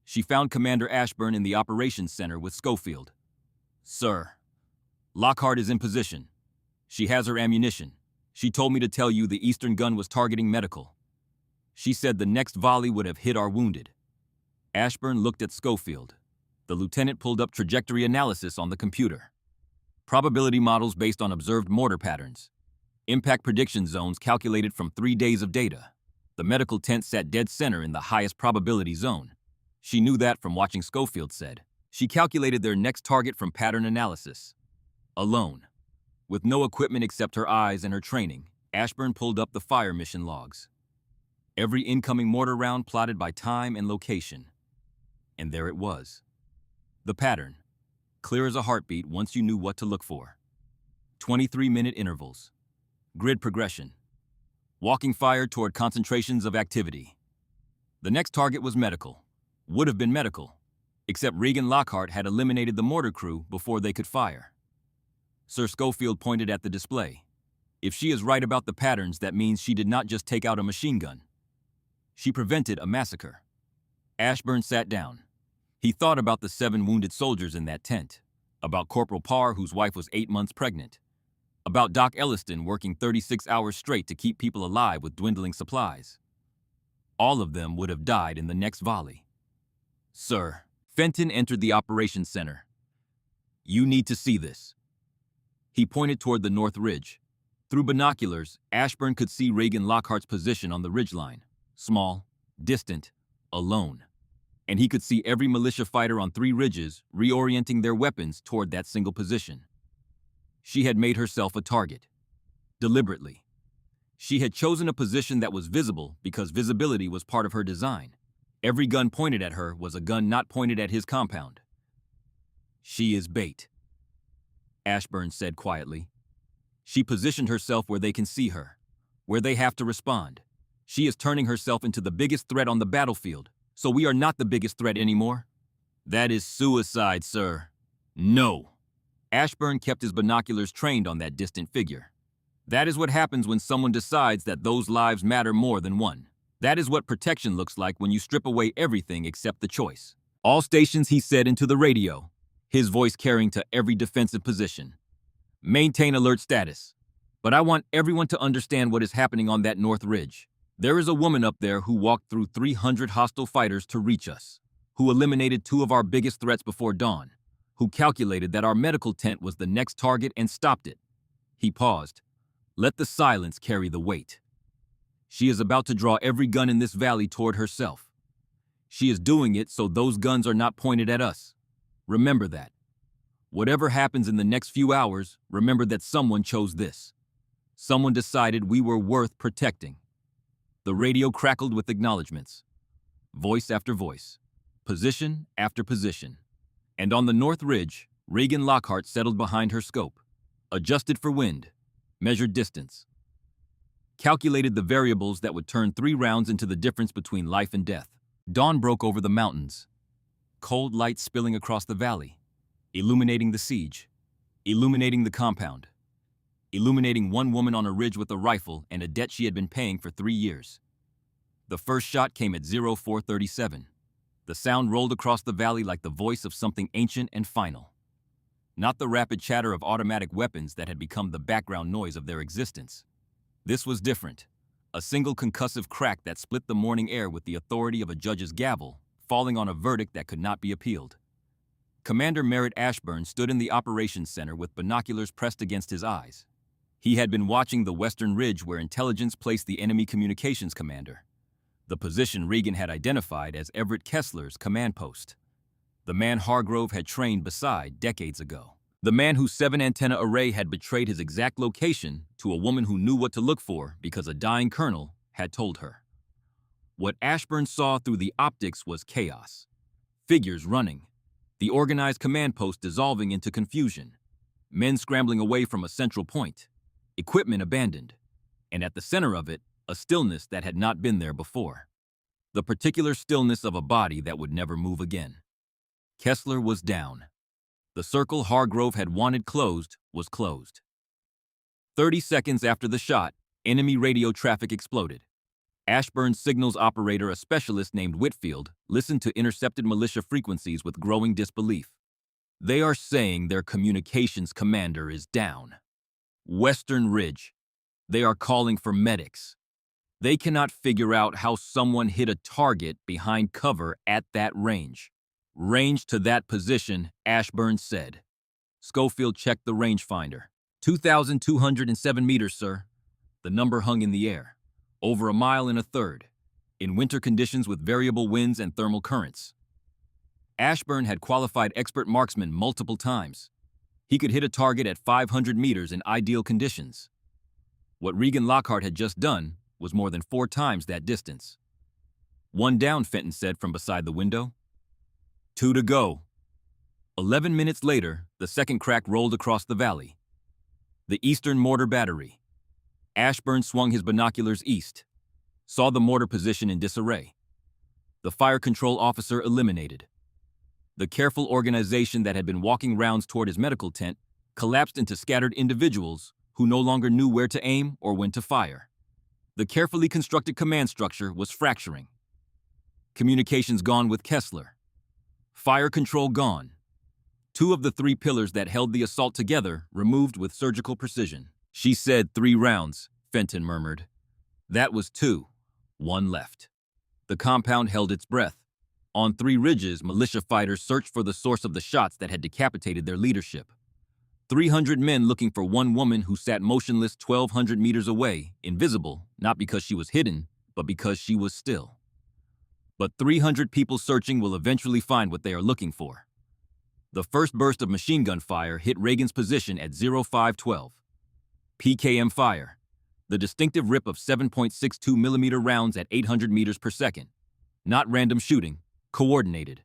She found Commander Ashburn in the operations center with Schofield. Sir, Lockhart is in position. She has her ammunition. She told me to tell you the Eastern gun was targeting medical. She said the next volley would have hit our wounded. Ashburn looked at Schofield. The lieutenant pulled up trajectory analysis on the computer. Probability models based on observed mortar patterns. Impact prediction zones calculated from 3 days of data. The medical tent sat dead center in the highest probability zone. She knew that from watching, Schofield said. She calculated their next target from pattern analysis. Alone. With no equipment except her eyes and her training, Ashburn pulled up the fire mission logs. Every incoming mortar round plotted by time and location. And there it was. The pattern. Clear as a heartbeat once you knew what to look for. 23-minute intervals. Grid progression. Walking fire toward concentrations of activity. The next target was medical. would have been medical, except Regan Lockhart had eliminated the mortar crew before they could fire. Sir Schofield pointed at the display. If she is right about the patterns, that means she did not just take out a machine gun. She prevented a massacre. Ashburn sat down. He thought about the 7 wounded soldiers in that tent, about Corporal Parr, whose wife was 8 months pregnant, about Doc Elliston working 36 hours straight to keep people alive with dwindling supplies. All of them would have died in the next volley. Sir, Fenton entered the operations center. You need to see this. He pointed toward the north ridge. Through binoculars, Ashburn could see Regan Lockhart's position on the ridgeline. Small, distant, alone. And he could see every militia fighter on 3 ridges reorienting their weapons toward that single position. She had made herself a target. Deliberately. She had chosen a position that was visible because visibility was part of her design. Every gun pointed at her was a gun not pointed at his compound. She is bait, Ashburn said quietly. She positioned herself where they can see her, where they have to respond. She is turning herself into the biggest threat on the battlefield, so we are not the biggest threat anymore. That is suicide, sir. No. Ashburn kept his binoculars trained on that distant figure. That is what happens when someone decides that those lives matter more than one. That is what protection looks like when you strip away everything except the choice. All stations, he said into the radio, his voice carrying to every defensive position. Maintain alert status. But I want everyone to understand what is happening on that north ridge. There is a woman up there who walked through 300 hostile fighters to reach us, who eliminated 2 of our biggest threats before dawn, who calculated that our medical tent was the next target and stopped it. He paused. Let the silence carry the weight. She is about to draw every gun in this valley toward herself. She is doing it so those guns are not pointed at us. Remember that. Whatever happens in the next few hours, remember that someone chose this. Someone decided we were worth protecting. The radio crackled with acknowledgments. Voice after voice. Position after position. And on the north ridge, Regan Lockhart settled behind her scope. Adjusted for wind. Measured distance. Calculated the variables that would turn 3 rounds into the difference between life and death. Dawn broke over the mountains. Cold light spilling across the valley. Illuminating the siege. Illuminating the compound. Illuminating one woman on a ridge with a rifle and a debt she had been paying for 3 years. The first shot came at 0437. The sound rolled across the valley like the voice of something ancient and final. Not the rapid chatter of automatic weapons that had become the background noise of their existence. This was different. A single concussive crack that split the morning air with the authority of a judge's gavel, falling on a verdict that could not be appealed. Commander Merritt Ashburn stood in the operations center with binoculars pressed against his eyes. He had been watching the western ridge where intelligence placed the enemy communications commander, the position Regan had identified as Everett Kessler's command post. The man Hargrove had trained beside decades ago. The man whose 7-antenna array had betrayed his exact location to a woman who knew what to look for because a dying colonel had told her. What Ashburn saw through the optics was chaos. Figures running. The organized command post dissolving into confusion. Men scrambling away from a central point. Equipment abandoned. And at the center of it, a stillness that had not been there before. The particular stillness of a body that would never move again. Kessler was down. The circle Hargrove had wanted closed was closed. 30 seconds after the shot, enemy radio traffic exploded. Ashburn's signals operator, a specialist named Whitfield, listened to intercepted militia frequencies with growing disbelief. They are saying their communications commander is down. Western Ridge. They are calling for medics. They cannot figure out how someone hit a target behind cover at that range. Range to that position, Ashburn said. Schofield checked the rangefinder. 2,207 meters, sir. The number hung in the air. Over 1.33 miles, in winter conditions with variable winds and thermal currents. Ashburn had qualified expert marksman multiple times. He could hit a target at 500 meters in ideal conditions. What Regan Lockhart had just done was more than 4 times that distance. 1 down, Fenton said from beside the window. 2 to go. 11 minutes later, the second crack rolled across the valley. The Eastern Mortar Battery. Ashburn swung his binoculars east, saw the mortar position in disarray. The fire control officer eliminated. The careful organization that had been walking rounds toward his medical tent collapsed into scattered individuals who no longer knew where to aim or when to fire. The carefully constructed command structure was fracturing. Communications gone with Kessler. Fire control gone. 2 of the 3 pillars that held the assault together removed with surgical precision. She said 3 rounds, Fenton murmured. That was 2. 1 left. The compound held its breath. On 3 ridges, militia fighters searched for the source of the shots that had decapitated their leadership. 300 men looking for one woman who sat motionless 1,200 meters away, invisible, not because she was hidden, but because she was still. But 300 people searching will eventually find what they are looking for. The first burst of machine gun fire hit Reagan's position at 0512. PKM fire, the distinctive rip of 7.62 millimeter rounds at 800 meters per second. Not random shooting, coordinated.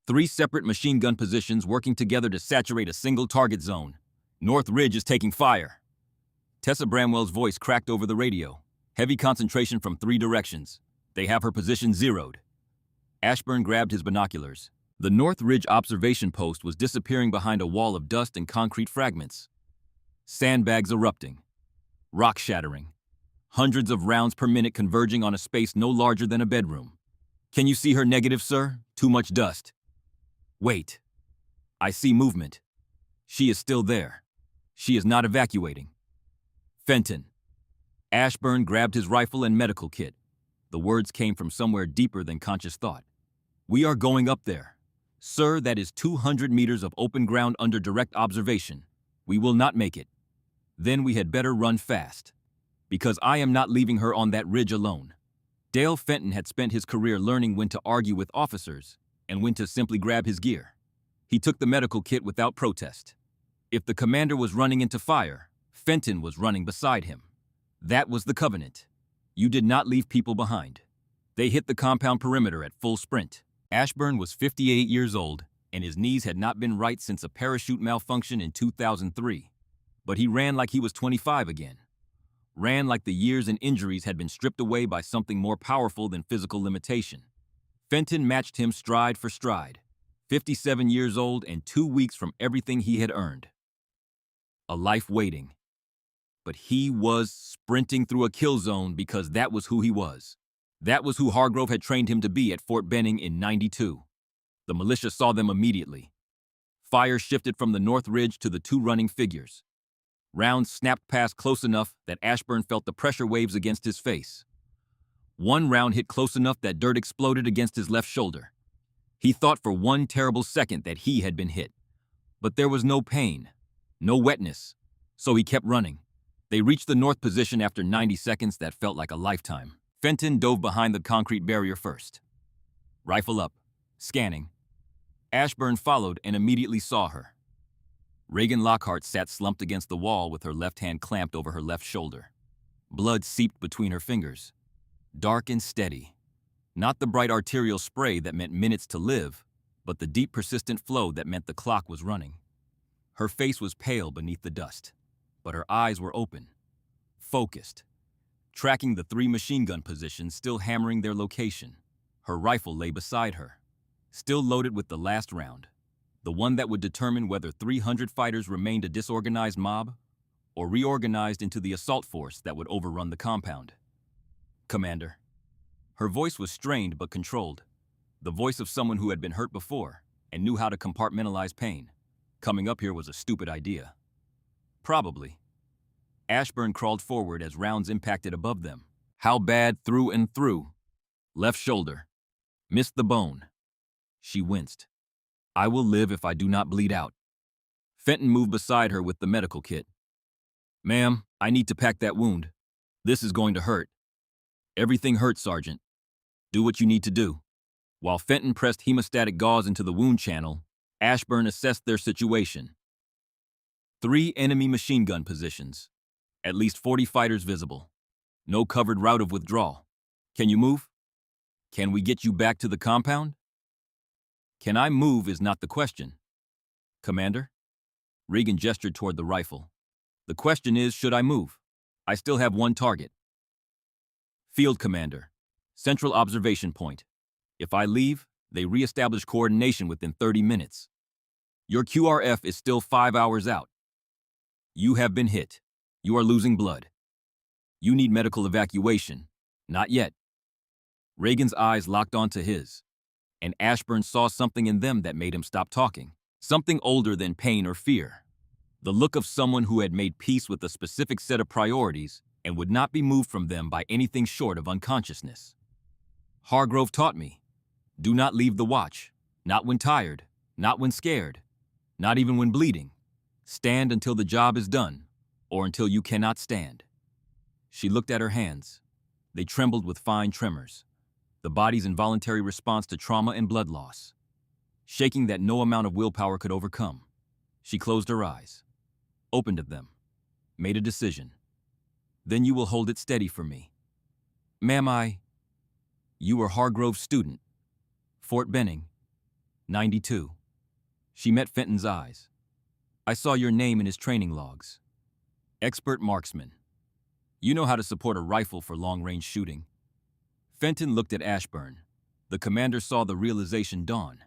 3 separate machine gun positions working together to saturate a single target zone. North Ridge is taking fire. Tessa Bramwell's voice cracked over the radio. Heavy concentration from 3 directions. They have her position zeroed. Ashburn grabbed his binoculars. The North Ridge observation post was disappearing behind a wall of dust and concrete fragments. Sandbags erupting. Rock shattering. Hundreds of rounds per minute converging on a space no larger than a bedroom. Can you see her negative, sir? Too much dust. Wait. I see movement. She is still there. She is not evacuating. Fenton. Ashburn grabbed his rifle and medical kit. The words came from somewhere deeper than conscious thought. We are going up there. Sir, that is 200 meters of open ground under direct observation. We will not make it. Then we had better run fast. Because I am not leaving her on that ridge alone. Dale Fenton had spent his career learning when to argue with officers and when to simply grab his gear. He took the medical kit without protest. If the commander was running into fire, Fenton was running beside him. That was the covenant. You did not leave people behind. They hit the compound perimeter at full sprint. Ashburn was 58 years old, and his knees had not been right since a parachute malfunction in 2003. But he ran like he was 25 again. Ran like the years and injuries had been stripped away by something more powerful than physical limitation. Fenton matched him stride for stride. 57 years old and 2 weeks from everything he had earned. A life waiting. But he was sprinting through a kill zone because that was who he was. That was who Hargrove had trained him to be at Fort Benning in '92. The militia saw them immediately. Fire shifted from the North Ridge to the 2 running figures. Rounds snapped past close enough that Ashburn felt the pressure waves against his face. 1 round hit close enough that dirt exploded against his left shoulder. He thought for 1 terrible second that he had been hit. But there was no pain, no wetness, so he kept running. They reached the north position after 90 seconds that felt like a lifetime. Fenton dove behind the concrete barrier first. Rifle up, scanning. Ashburn followed and immediately saw her. Reagan Lockhart sat slumped against the wall with her left hand clamped over her left shoulder. Blood seeped between her fingers. Dark and steady. Not the bright arterial spray that meant minutes to live, but the deep persistent flow that meant the clock was running. Her face was pale beneath the dust, but her eyes were open, focused, tracking the 3 machine gun positions still hammering their location. Her rifle lay beside her, still loaded with the last round, the one that would determine whether 300 fighters remained a disorganized mob or reorganized into the assault force that would overrun the compound. Commander. Her voice was strained but controlled, the voice of someone who had been hurt before and knew how to compartmentalize pain. Coming up here was a stupid idea. Probably. Ashburn crawled forward as rounds impacted above them. How bad? Through and through. Left shoulder. Missed the bone. She winced. I will live if I do not bleed out. Fenton moved beside her with the medical kit. Ma'am, I need to pack that wound. This is going to hurt. Everything hurts, Sergeant. Do what you need to do. While Fenton pressed hemostatic gauze into the wound channel, Ashburn assessed their situation. 3 enemy machine gun positions. At least 40 fighters visible. No covered route of withdrawal. Can you move? Can we get you back to the compound? Can I move is not the question. Commander? Regan gestured toward the rifle. The question is, should I move? I still have 1 target. Field Commander. Central observation point. If I leave, they reestablish coordination within 30 minutes. Your QRF is still 5 hours out. You have been hit. You are losing blood. You need medical evacuation. Not yet. Reagan's eyes locked onto his, and Ashburn saw something in them that made him stop talking. Something older than pain or fear. The look of someone who had made peace with a specific set of priorities and would not be moved from them by anything short of unconsciousness. Hargrove taught me, do not leave the watch, not when tired, not when scared, not even when bleeding. Stand until the job is done, or until you cannot stand. She looked at her hands. They trembled with fine tremors, the body's involuntary response to trauma and blood loss. Shaking that no amount of willpower could overcome. She closed her eyes, opened them, made a decision. Then you will hold it steady for me. Ma'am, you were Hargrove's student. Fort Benning, 92. She met Fenton's eyes. I saw your name in his training logs. Expert marksman. You know how to support a rifle for long-range shooting. Fenton looked at Ashburn. The commander saw the realization dawn.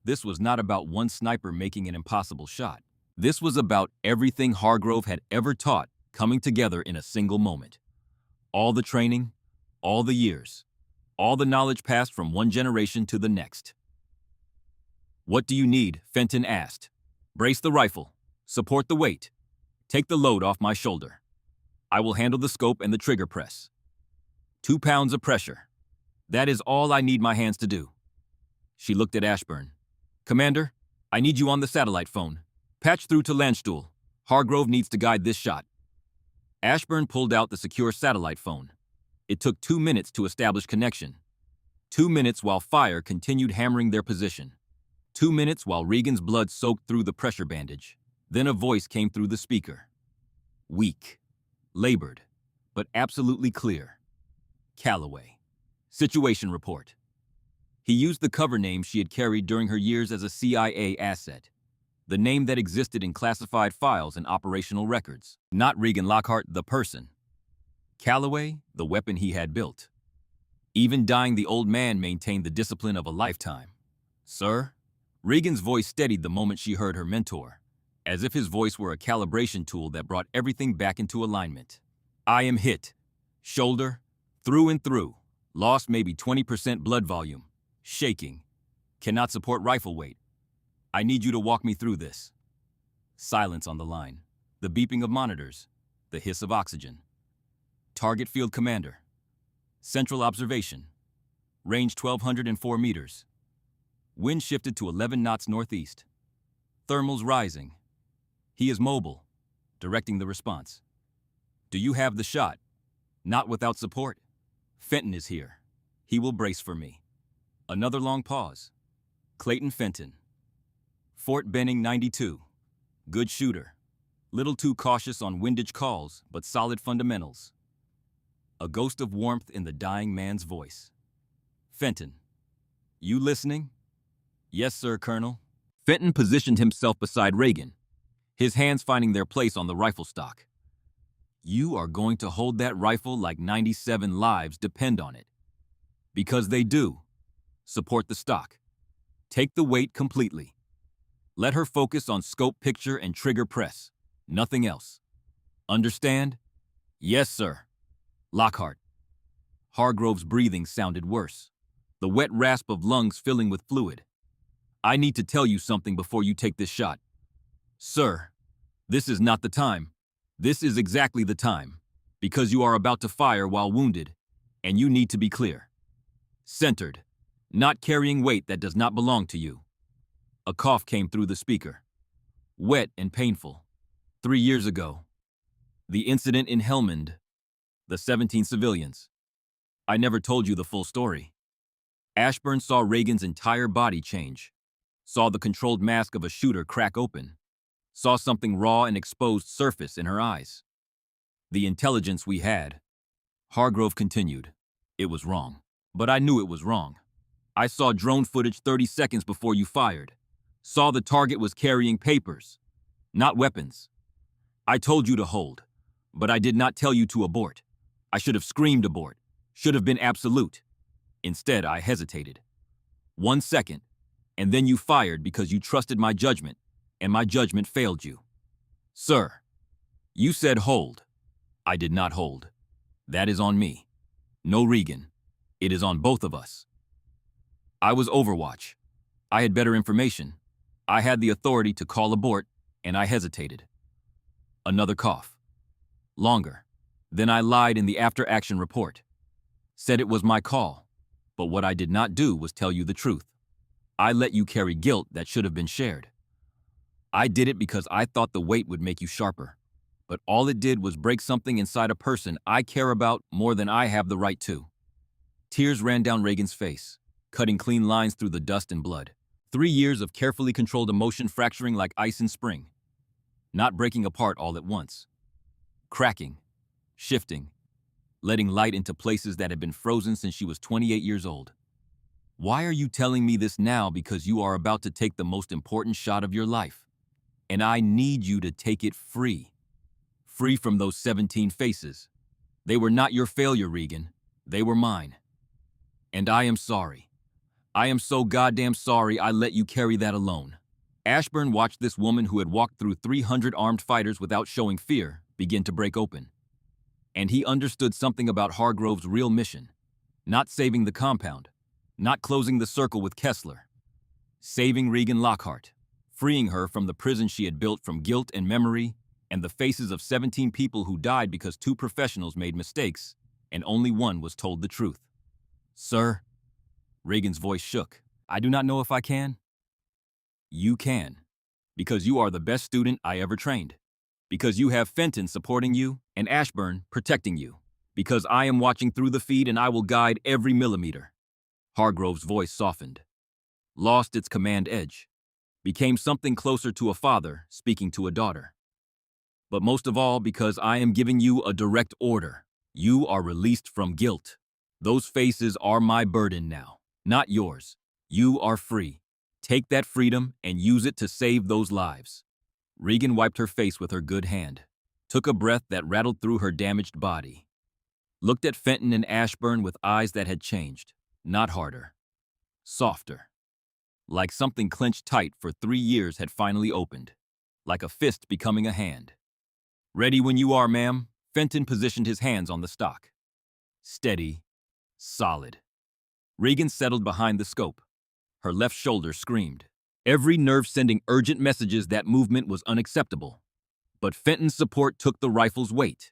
This was not about one sniper making an impossible shot. This was about everything Hargrove had ever taught coming together in a single moment. All the training, all the years, all the knowledge passed from one generation to the next. What do you need? Fenton asked. Brace the rifle. Support the weight. Take the load off my shoulder. I will handle the scope and the trigger press. 2 pounds of pressure. That is all I need my hands to do. She looked at Ashburn. Commander, I need you on the satellite phone. Patch through to Landstuhl. Hargrove needs to guide this shot. Ashburn pulled out the secure satellite phone. It took 2 minutes to establish connection. 2 minutes while fire continued hammering their position. 2 minutes while Regan's blood soaked through the pressure bandage. Then a voice came through the speaker. Weak, labored, but absolutely clear. Calloway. Situation report. He used the cover name she had carried during her years as a CIA asset. The name that existed in classified files and operational records. Not Regan Lockhart, the person. Calloway, the weapon he had built. Even dying, the old man maintained the discipline of a lifetime. Sir? Regan's voice steadied the moment she heard her mentor, as if his voice were a calibration tool that brought everything back into alignment. I am hit. Shoulder, through and through. Lost maybe 20% blood volume. Shaking. Cannot support rifle weight. I need you to walk me through this. Silence on the line. The beeping of monitors. The hiss of oxygen. Target field commander. Central observation. Range 1,204 meters. Wind shifted to 11 knots northeast. Thermals rising. He is mobile, directing the response. Do you have the shot? Not without support. Fenton is here. He will brace for me. Another long pause. Clayton Fenton. Fort Benning, 92. Good shooter. Little too cautious on windage calls, but solid fundamentals. A ghost of warmth in the dying man's voice. Fenton. You listening? Yes, sir, Colonel. Fenton positioned himself beside Regan, his hands finding their place on the rifle stock. You are going to hold that rifle like 97 lives depend on it. Because they do. Support the stock. Take the weight completely. Let her focus on scope picture and trigger press. Nothing else. Understand? Yes, sir. Lockhart. Hargrove's breathing sounded worse, the wet rasp of lungs filling with fluid. I need to tell you something before you take this shot. Sir, this is not the time. This is exactly the time, because you are about to fire while wounded, and you need to be clear. Centered, not carrying weight that does not belong to you. A cough came through the speaker. Wet and painful. 3 years ago. The incident in Helmand. The 17 civilians. I never told you the full story. Ashburn saw Regan's entire body change. Saw the controlled mask of a shooter crack open. Saw something raw and exposed surface in her eyes. The intelligence we had. Hargrove continued. It was wrong. But I knew it was wrong. I saw drone footage 30 seconds before you fired. Saw the target was carrying papers, not weapons. I told you to hold, but I did not tell you to abort. I should have screamed abort, should have been absolute. Instead, I hesitated. 1 second, and then you fired because you trusted my judgment, and my judgment failed you. Sir, you said hold. I did not hold. That is on me. No, Regan. It is on both of us. I was Overwatch. I had better information. I had the authority to call abort, and I hesitated. Another cough. Longer. Then I lied in the after-action report. Said it was my call, but what I did not do was tell you the truth. I let you carry guilt that should have been shared. I did it because I thought the weight would make you sharper, but all it did was break something inside a person I care about more than I have the right to. Tears ran down Reagan's face, cutting clean lines through the dust and blood. 3 years of carefully controlled emotion fracturing like ice in spring. Not breaking apart all at once. Cracking, shifting, letting light into places that had been frozen since she was 28 years old. Why are you telling me this now? Because you are about to take the most important shot of your life. And I need you to take it free. Free from those 17 faces. They were not your failure, Regan. They were mine. And I am sorry. I am so goddamn sorry I let you carry that alone. Ashburn watched this woman who had walked through 300 armed fighters without showing fear begin to break open. And he understood something about Hargrove's real mission. Not saving the compound. Not closing the circle with Kessler. Saving Regan Lockhart. Freeing her from the prison she had built from guilt and memory, and the faces of 17 people who died because 2 professionals made mistakes, and only one was told the truth. Sir, Reagan's voice shook. I do not know if I can. You can, because you are the best student I ever trained. Because you have Fenton supporting you and Ashburn protecting you. Because I am watching through the feed and I will guide every millimeter. Hargrove's voice softened, lost its command edge, became something closer to a father speaking to a daughter. But most of all, because I am giving you a direct order. You are released from guilt. Those faces are my burden now, not yours. You are free. Take that freedom and use it to save those lives. Regan wiped her face with her good hand, took a breath that rattled through her damaged body, looked at Fenton and Ashburn with eyes that had changed, not harder, softer. Like something clenched tight for 3 years had finally opened, like a fist becoming a hand. Ready when you are, ma'am. Fenton positioned his hands on the stock. Steady, solid. Regan settled behind the scope. Her left shoulder screamed. Every nerve sending urgent messages that movement was unacceptable. But Fenton's support took the rifle's weight.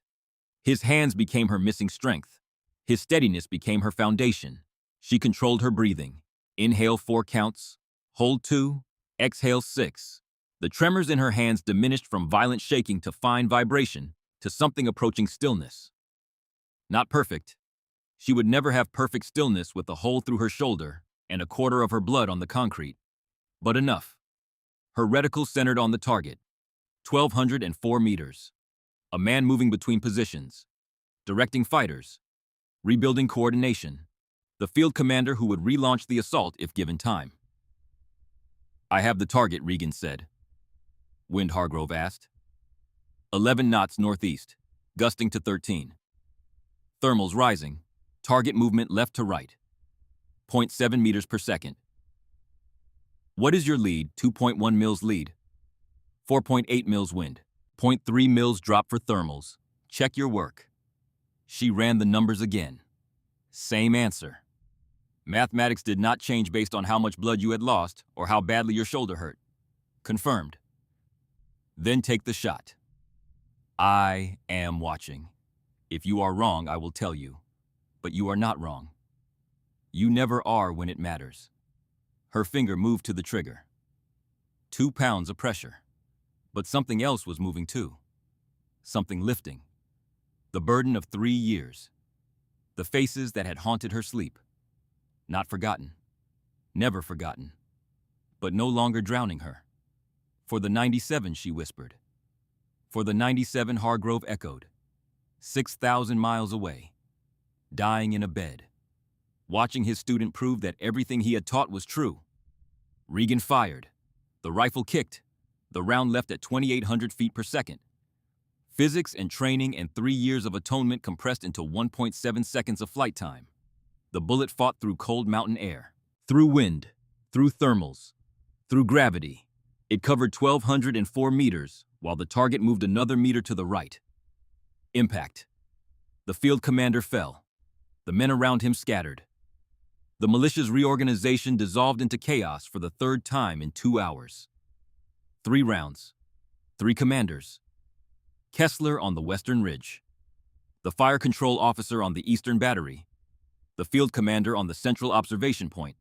His hands became her missing strength. His steadiness became her foundation. She controlled her breathing. Inhale 4 counts. Hold 2, exhale 6. The tremors in her hands diminished from violent shaking to fine vibration, to something approaching stillness. Not perfect. She would never have perfect stillness with a hole through her shoulder and a quarter of her blood on the concrete. But enough. Her reticle centered on the target. 1,204 meters. A man moving between positions. Directing fighters. Rebuilding coordination. The field commander who would relaunch the assault if given time. I have the target, Regan said. Wind, Hargrove asked. 11 knots northeast, gusting to 13. Thermals rising. Target movement left to right. 0.7 meters per second. What is your lead? 2.1 mils lead. 4.8 mils wind. 0.3 mils drop for thermals. Check your work. She ran the numbers again. Same answer. Mathematics did not change based on how much blood you had lost or how badly your shoulder hurt. Confirmed. Then take the shot. I am watching. If you are wrong, I will tell you. But you are not wrong. You never are when it matters. Her finger moved to the trigger. 2 pounds of pressure. But something else was moving too. Something lifting. The burden of 3 years. The faces that had haunted her sleep. Not forgotten. Never forgotten. But no longer drowning her. For the 97, she whispered. For the 97, Hargrove echoed. 6,000 miles away. Dying in a bed. Watching his student prove that everything he had taught was true. Regan fired. The rifle kicked. The round left at 2,800 feet per second. Physics and training and 3 years of atonement compressed into 1.7 seconds of flight time. The bullet fought through cold mountain air, through wind, Through thermals, through gravity, it covered 1,204 meters, while the target moved another meter to the right. Impact. The field commander fell. The men around him scattered. The militia's reorganization dissolved into chaos for the third time in 2 hours. 3 rounds. 3 commanders. Kessler on the western ridge. The fire control officer on the eastern battery. The field commander on the central observation point.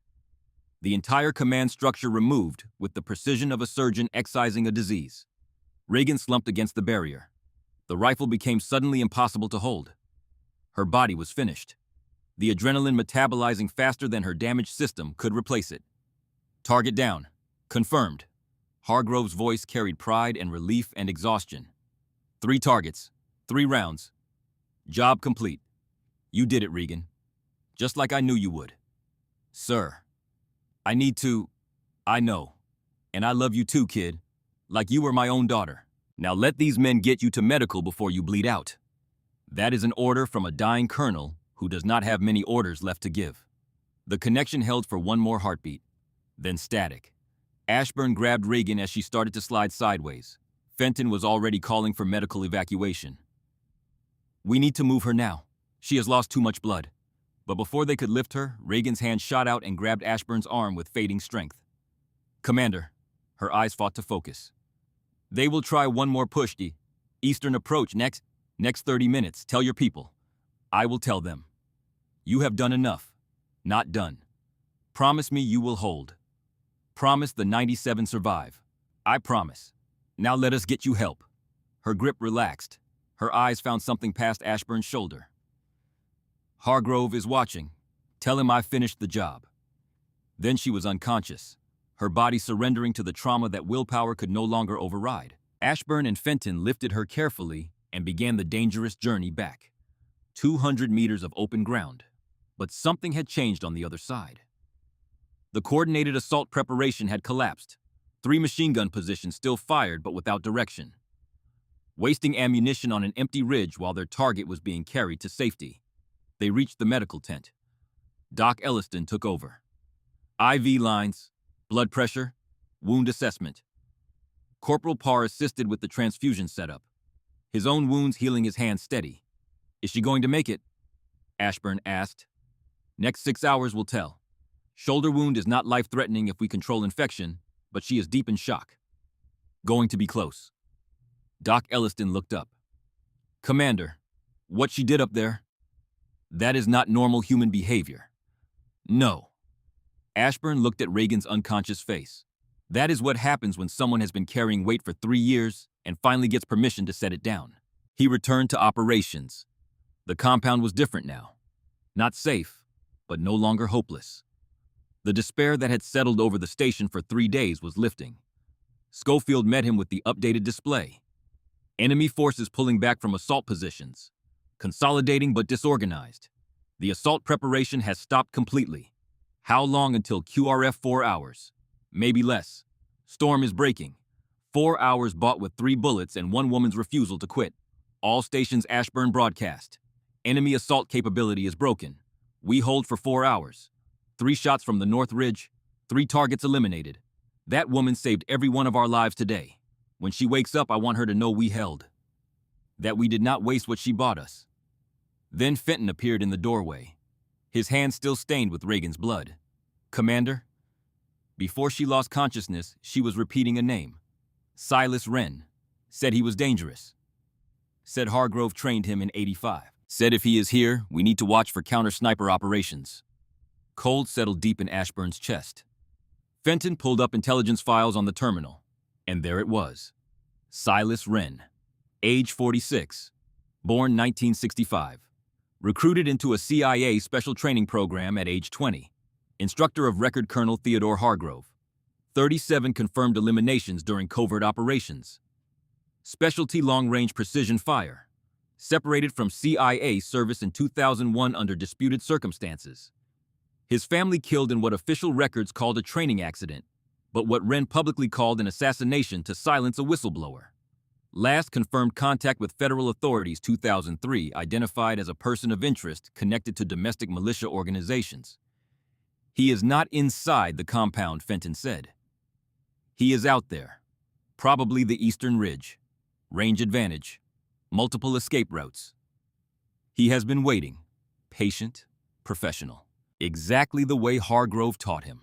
The entire command structure removed with the precision of a surgeon excising a disease. Reagan slumped against the barrier. The rifle became suddenly impossible to hold. Her body was finished. The adrenaline metabolizing faster than her damaged system could replace it. Target down. Confirmed. Hargrove's voice carried pride and relief and exhaustion. 3 targets. 3 rounds. Job complete. You did it, Regan. Just like I knew you would. Sir. I know. And I love you too, kid. Like you were my own daughter. Now let these men get you to medical before you bleed out. That is an order from a dying colonel who does not have many orders left to give. The connection held for one more heartbeat. Then static. Ashburn grabbed Reagan as she started to slide sideways. Fenton was already calling for medical evacuation. We need to move her now. She has lost too much blood. But before they could lift her, Reagan's hand shot out and grabbed Ashburn's arm with fading strength. Commander. Her eyes fought to focus. They will try one more push, the eastern approach next 30 minutes. Tell your people. I will tell them. You have done enough. Not done. Promise me you will hold. Promise the 97 survive. I promise. Now let us get you help. Her grip relaxed. Her eyes found something past Ashburn's shoulder. Hargrove is watching. Tell him I finished the job. Then she was unconscious, her body surrendering to the trauma that willpower could no longer override. Ashburn and Fenton lifted her carefully and began the dangerous journey back. 200 meters of open ground. But something had changed on the other side. The coordinated assault preparation had collapsed. 3 machine gun positions still fired but without direction. Wasting ammunition on an empty ridge while their target was being carried to safety. They reached the medical tent. Doc Elliston took over. IV lines, blood pressure, wound assessment. Corporal Parr assisted with the transfusion setup. His own wounds healing his hand steady. Is she going to make it? Ashburn asked. Next 6 hours will tell. Shoulder wound is not life-threatening if we control infection, but she is deep in shock. Going to be close. Doc Elliston looked up. Commander, what she did up there? That is not normal human behavior. No. Ashburn looked at Reagan's unconscious face. That is what happens when someone has been carrying weight for 3 years and finally gets permission to set it down. He returned to operations. The compound was different now. Not safe, but no longer hopeless. The despair that had settled over the station for 3 days was lifting. Schofield met him with the updated display. Enemy forces pulling back from assault positions. Consolidating but disorganized. The assault preparation has stopped completely. How long until QRF? 4 hours. Maybe less. Storm is breaking. 4 hours bought with 3 bullets and 1 woman's refusal to quit. All stations Ashburn broadcast. Enemy assault capability is broken. We hold for 4 hours. 3 shots from the North Ridge. 3 targets eliminated. That woman saved every one of our lives today. When she wakes up, I want her to know we held. That we did not waste what she bought us. Then Fenton appeared in the doorway, his hand still stained with Reagan's blood. Commander? Before she lost consciousness, she was repeating a name. Silas Wren. Said he was dangerous. Said Hargrove trained him in '85. Said if he is here, we need to watch for counter-sniper operations. Cold settled deep in Ashburn's chest. Fenton pulled up intelligence files on the terminal, and there it was. Silas Wren. Age 46. Born 1965. Recruited into a CIA special training program at age 20. Instructor of Record Colonel Theodore Hargrove. 37 confirmed eliminations during covert operations. Specialty long-range precision fire. Separated from CIA service in 2001 under disputed circumstances. His family killed in what official records called a training accident, but what Wren publicly called an assassination to silence a whistleblower. Last confirmed contact with federal authorities 2003, identified as a person of interest connected to domestic militia organizations. He is not inside the compound, Fenton said. He is out there. Probably the Eastern Ridge. Range advantage. Multiple escape routes. He has been waiting. Patient, professional. Exactly the way Hargrove taught him.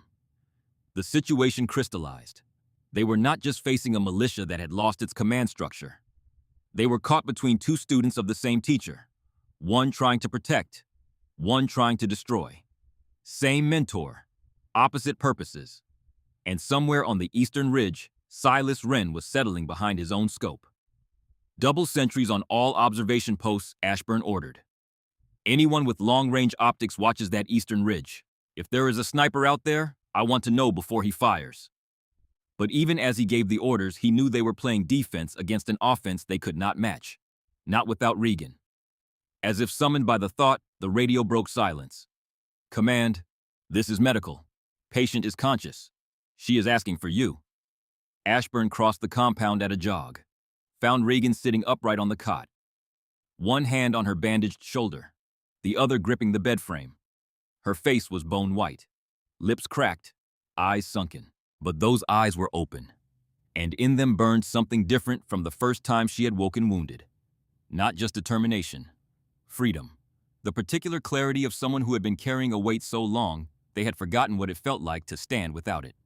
The situation crystallized. They were not just facing a militia that had lost its command structure. They were caught between two students of the same teacher. One trying to protect, one trying to destroy. Same mentor, opposite purposes. And somewhere on the Eastern Ridge, Silas Wren was settling behind his own scope. Double sentries on all observation posts, Ashburn ordered. Anyone with long-range optics watches that Eastern Ridge. If there is a sniper out there, I want to know before he fires. But even as he gave the orders, he knew they were playing defense against an offense they could not match. Not without Regan. As if summoned by the thought, the radio broke silence. Command, this is medical. Patient is conscious. She is asking for you. Ashburn crossed the compound at a jog. Found Regan sitting upright on the cot. One hand on her bandaged shoulder, the other gripping the bed frame. Her face was bone white, lips cracked, eyes sunken. But those eyes were open, and in them burned something different from the first time she had woken wounded. Not just determination, freedom. The particular clarity of someone who had been carrying a weight so long, they had forgotten what it felt like to stand without it.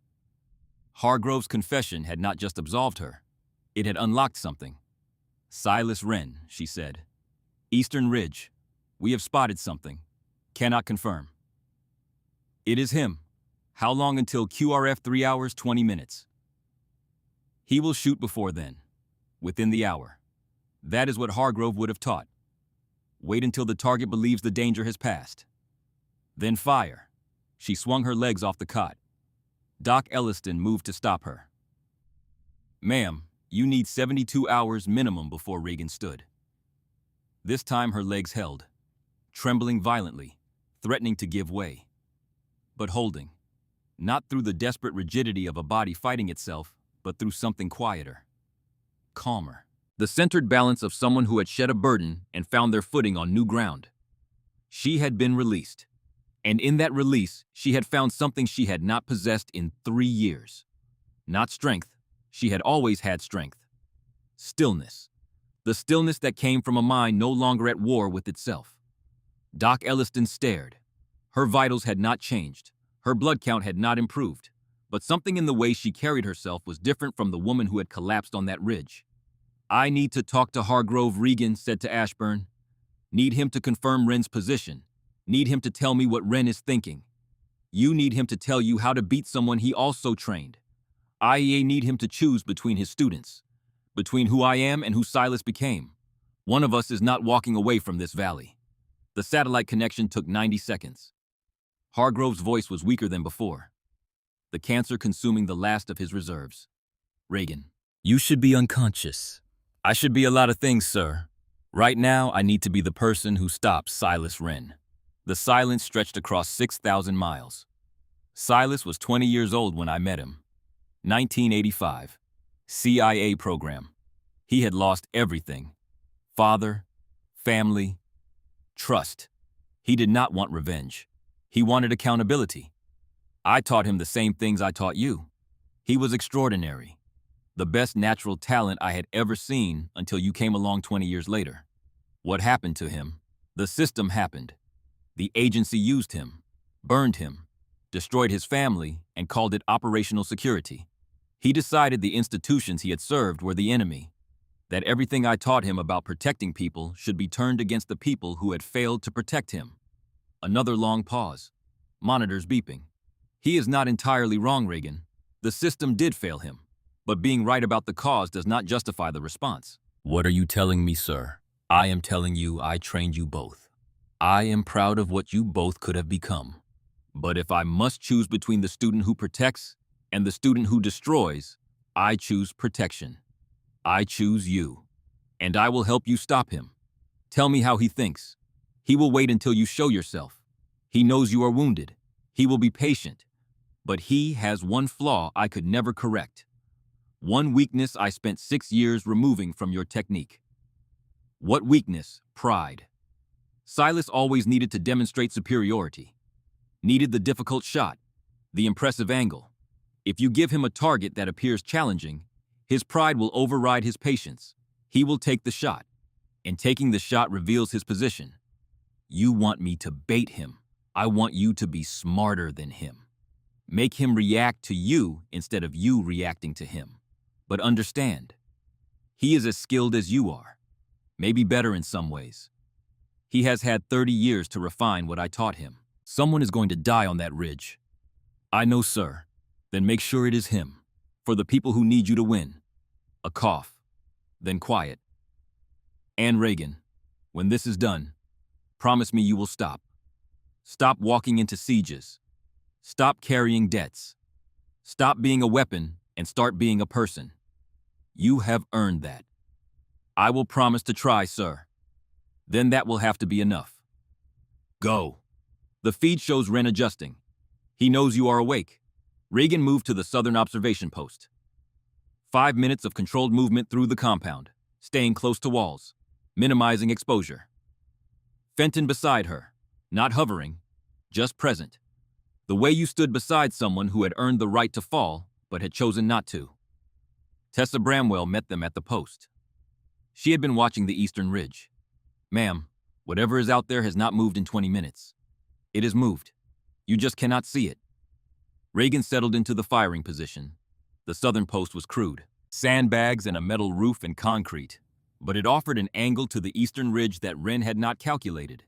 Hargrove's confession had not just absolved her, it had unlocked something. Silas Wren, she said. Eastern Ridge. We have spotted something. Cannot confirm. It is him. How long until QRF? 3 hours, 20 minutes. He will shoot before then. Within the hour. That is what Hargrove would have taught. Wait until the target believes the danger has passed. Then fire. She swung her legs off the cot. Doc Elliston moved to stop her. Ma'am, you need 72 hours minimum before Regan stood. This time her legs held, trembling violently, threatening to give way. But holding. Not through the desperate rigidity of a body fighting itself, but through something quieter. Calmer. The centered balance of someone who had shed a burden and found their footing on new ground. She had been released. And in that release, she had found something she had not possessed in 3 years. Not strength. She had always had strength. Stillness. The stillness that came from a mind no longer at war with itself. Doc Elliston stared. Her vitals had not changed. Her blood count had not improved, but something in the way she carried herself was different from the woman who had collapsed on that ridge. I need to talk to Hargrove, Regan said to Ashburn. Need him to confirm Wren's position. Need him to tell me what Wren is thinking. You need him to tell you how to beat someone he also trained. IEA need him to choose between his students, between who I am and who Silas became. One of us is not walking away from this valley. The satellite connection took 90 seconds. Hargrove's voice was weaker than before, the cancer consuming the last of his reserves. Regan, you should be unconscious. I should be a lot of things, sir. Right now, I need to be the person who stops Silas Wren. The silence stretched across 6,000 miles. Silas was 20 years old when I met him. 1985. CIA program. He had lost everything. Father, family, trust. He did not want revenge. He wanted accountability. I taught him the same things I taught you. He was extraordinary. The best natural talent I had ever seen until you came along 20 years later. What happened to him? The system happened. The agency used him, burned him, destroyed his family, and called it operational security. He decided the institutions he had served were the enemy, that everything I taught him about protecting people should be turned against the people who had failed to protect him. Another long pause. Monitors beeping. He is not entirely wrong, Regan. The system did fail him, but being right about the cause does not justify the response. What are you telling me, sir? I am telling you I trained you both. I am proud of what you both could have become. But if I must choose between the student who protects and the student who destroys, I choose protection. I choose you. And I will help you stop him. Tell me how he thinks. He will wait until you show yourself. He knows you are wounded. He will be patient. But he has one flaw I could never correct. One weakness I spent 6 years removing from your technique. What weakness? Pride. Silas always needed to demonstrate superiority. Needed the difficult shot, the impressive angle. If you give him a target that appears challenging, his pride will override his patience. He will take the shot, and taking the shot reveals his position. You want me to bait him. I want you to be smarter than him. Make him react to you instead of you reacting to him. But understand, he is as skilled as you are, maybe better in some ways. He has had 30 years to refine what I taught him. Someone is going to die on that ridge. I know, sir. Then make sure it is him. For the people who need you to win. A cough. Then quiet. And Reagan, when this is done, promise me you will stop. Stop walking into sieges. Stop carrying debts. Stop being a weapon and start being a person. You have earned that. I will promise to try, sir. Then that will have to be enough. Go. The feed shows Wren adjusting. He knows you are awake. Reagan moved to the southern observation post. 5 minutes of controlled movement through the compound, staying close to walls, minimizing exposure. Fenton beside her, not hovering, just present. The way you stood beside someone who had earned the right to fall, but had chosen not to. Tessa Bramwell met them at the post. She had been watching the eastern ridge. Ma'am, whatever is out there has not moved in 20 minutes. It has moved. You just cannot see it. Reagan settled into the firing position. The southern post was crude. Sandbags and a metal roof and concrete. But it offered an angle to the eastern ridge that Wren had not calculated.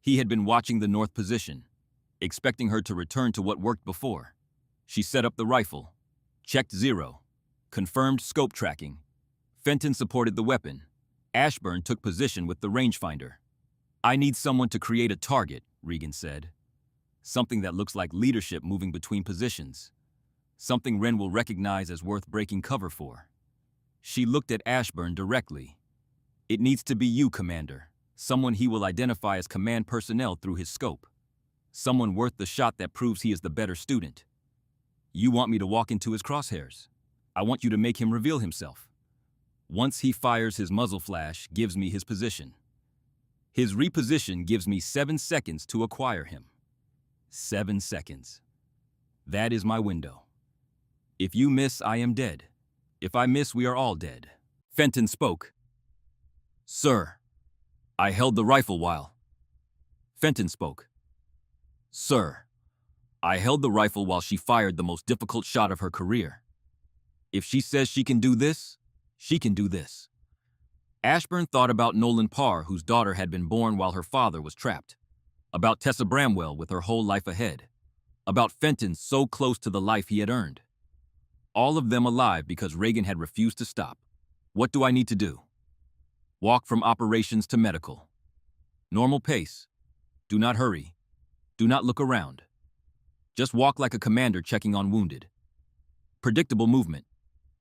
He had been watching the north position, expecting her to return to what worked before. She set up the rifle, checked 0, confirmed scope tracking. Fenton supported the weapon. Ashburn took position with the rangefinder. I need someone to create a target, Reagan said. Something that looks like leadership moving between positions. Something Wren will recognize as worth breaking cover for. She looked at Ashburn directly. It needs to be you, Commander. Someone he will identify as command personnel through his scope. Someone worth the shot that proves he is the better student. You want me to walk into his crosshairs. I want you to make him reveal himself. Once he fires his muzzle flash, gives me his position. His reposition gives me 7 seconds to acquire him. 7 seconds. That is my window. If you miss, I am dead. If I miss, we are all dead. Fenton spoke. Sir, I held the rifle while. Fenton spoke. Sir, I held the rifle while she fired the most difficult shot of her career. If she says she can do this, she can do this. Ashburn thought about Nolan Parr, whose daughter had been born while her father was trapped. About Tessa Bramwell with her whole life ahead. About Fenton so close to the life he had earned. All of them alive because Reagan had refused to stop. What do I need to do? Walk from operations to medical. Normal pace. Do not hurry. Do not look around. Just walk like a commander checking on wounded. Predictable movement.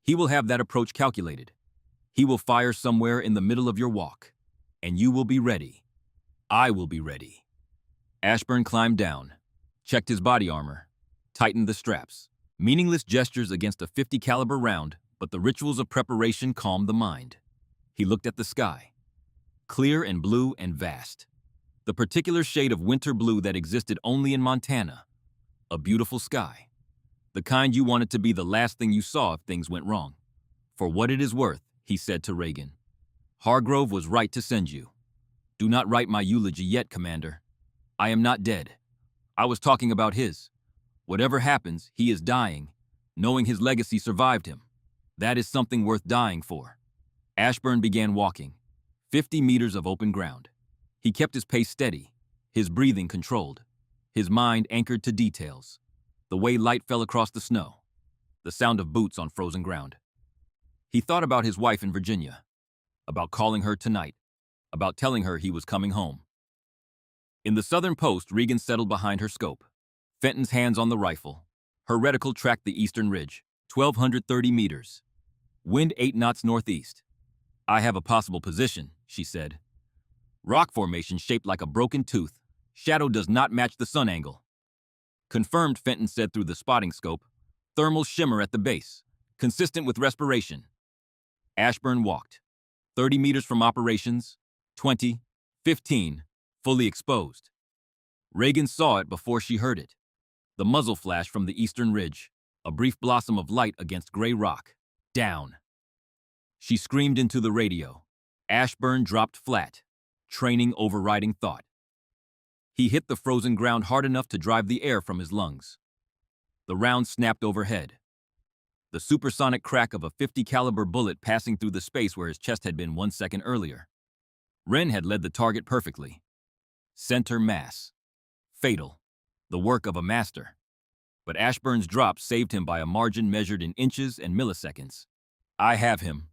He will have that approach calculated. He will fire somewhere in the middle of your walk, and you will be ready. I will be ready. Ashburn climbed down, checked his body armor, tightened the straps. Meaningless gestures against a .50 caliber round, but the rituals of preparation calmed the mind. He looked at the sky. Clear and blue and vast. The particular shade of winter blue that existed only in Montana. A beautiful sky. The kind you wanted to be the last thing you saw if things went wrong. For what it is worth, he said to Reagan. Hargrove was right to send you. Do not write my eulogy yet, Commander. I am not dead. I was talking about his. Whatever happens, he is dying, knowing his legacy survived him. That is something worth dying for. Ashburn began walking, 50 meters of open ground. He kept his pace steady, his breathing controlled, his mind anchored to details. The way light fell across the snow, the sound of boots on frozen ground. He thought about his wife in Virginia, about calling her tonight, about telling her he was coming home. In the southern post, Reagan settled behind her scope. Fenton's hands on the rifle. Her reticle tracked the eastern ridge, 1,230 meters. Wind 8 knots northeast. I have a possible position, she said. Rock formation shaped like a broken tooth. Shadow does not match the sun angle. Confirmed, Fenton said through the spotting scope. Thermal shimmer at the base, consistent with respiration. Ashburn walked. 30 meters from operations, 20, 15, fully exposed. Reagan saw it before she heard it. The muzzle flash from the eastern ridge, a brief blossom of light against gray rock. Down. She screamed into the radio. Ashburn dropped flat, training overriding thought. He hit the frozen ground hard enough to drive the air from his lungs. The round snapped overhead. The supersonic crack of a .50 caliber bullet passing through the space where his chest had been 1 second earlier. Wren had led the target perfectly. Center mass. Fatal. The work of a master. But Ashburn's drop saved him by a margin measured in inches and milliseconds. I have him.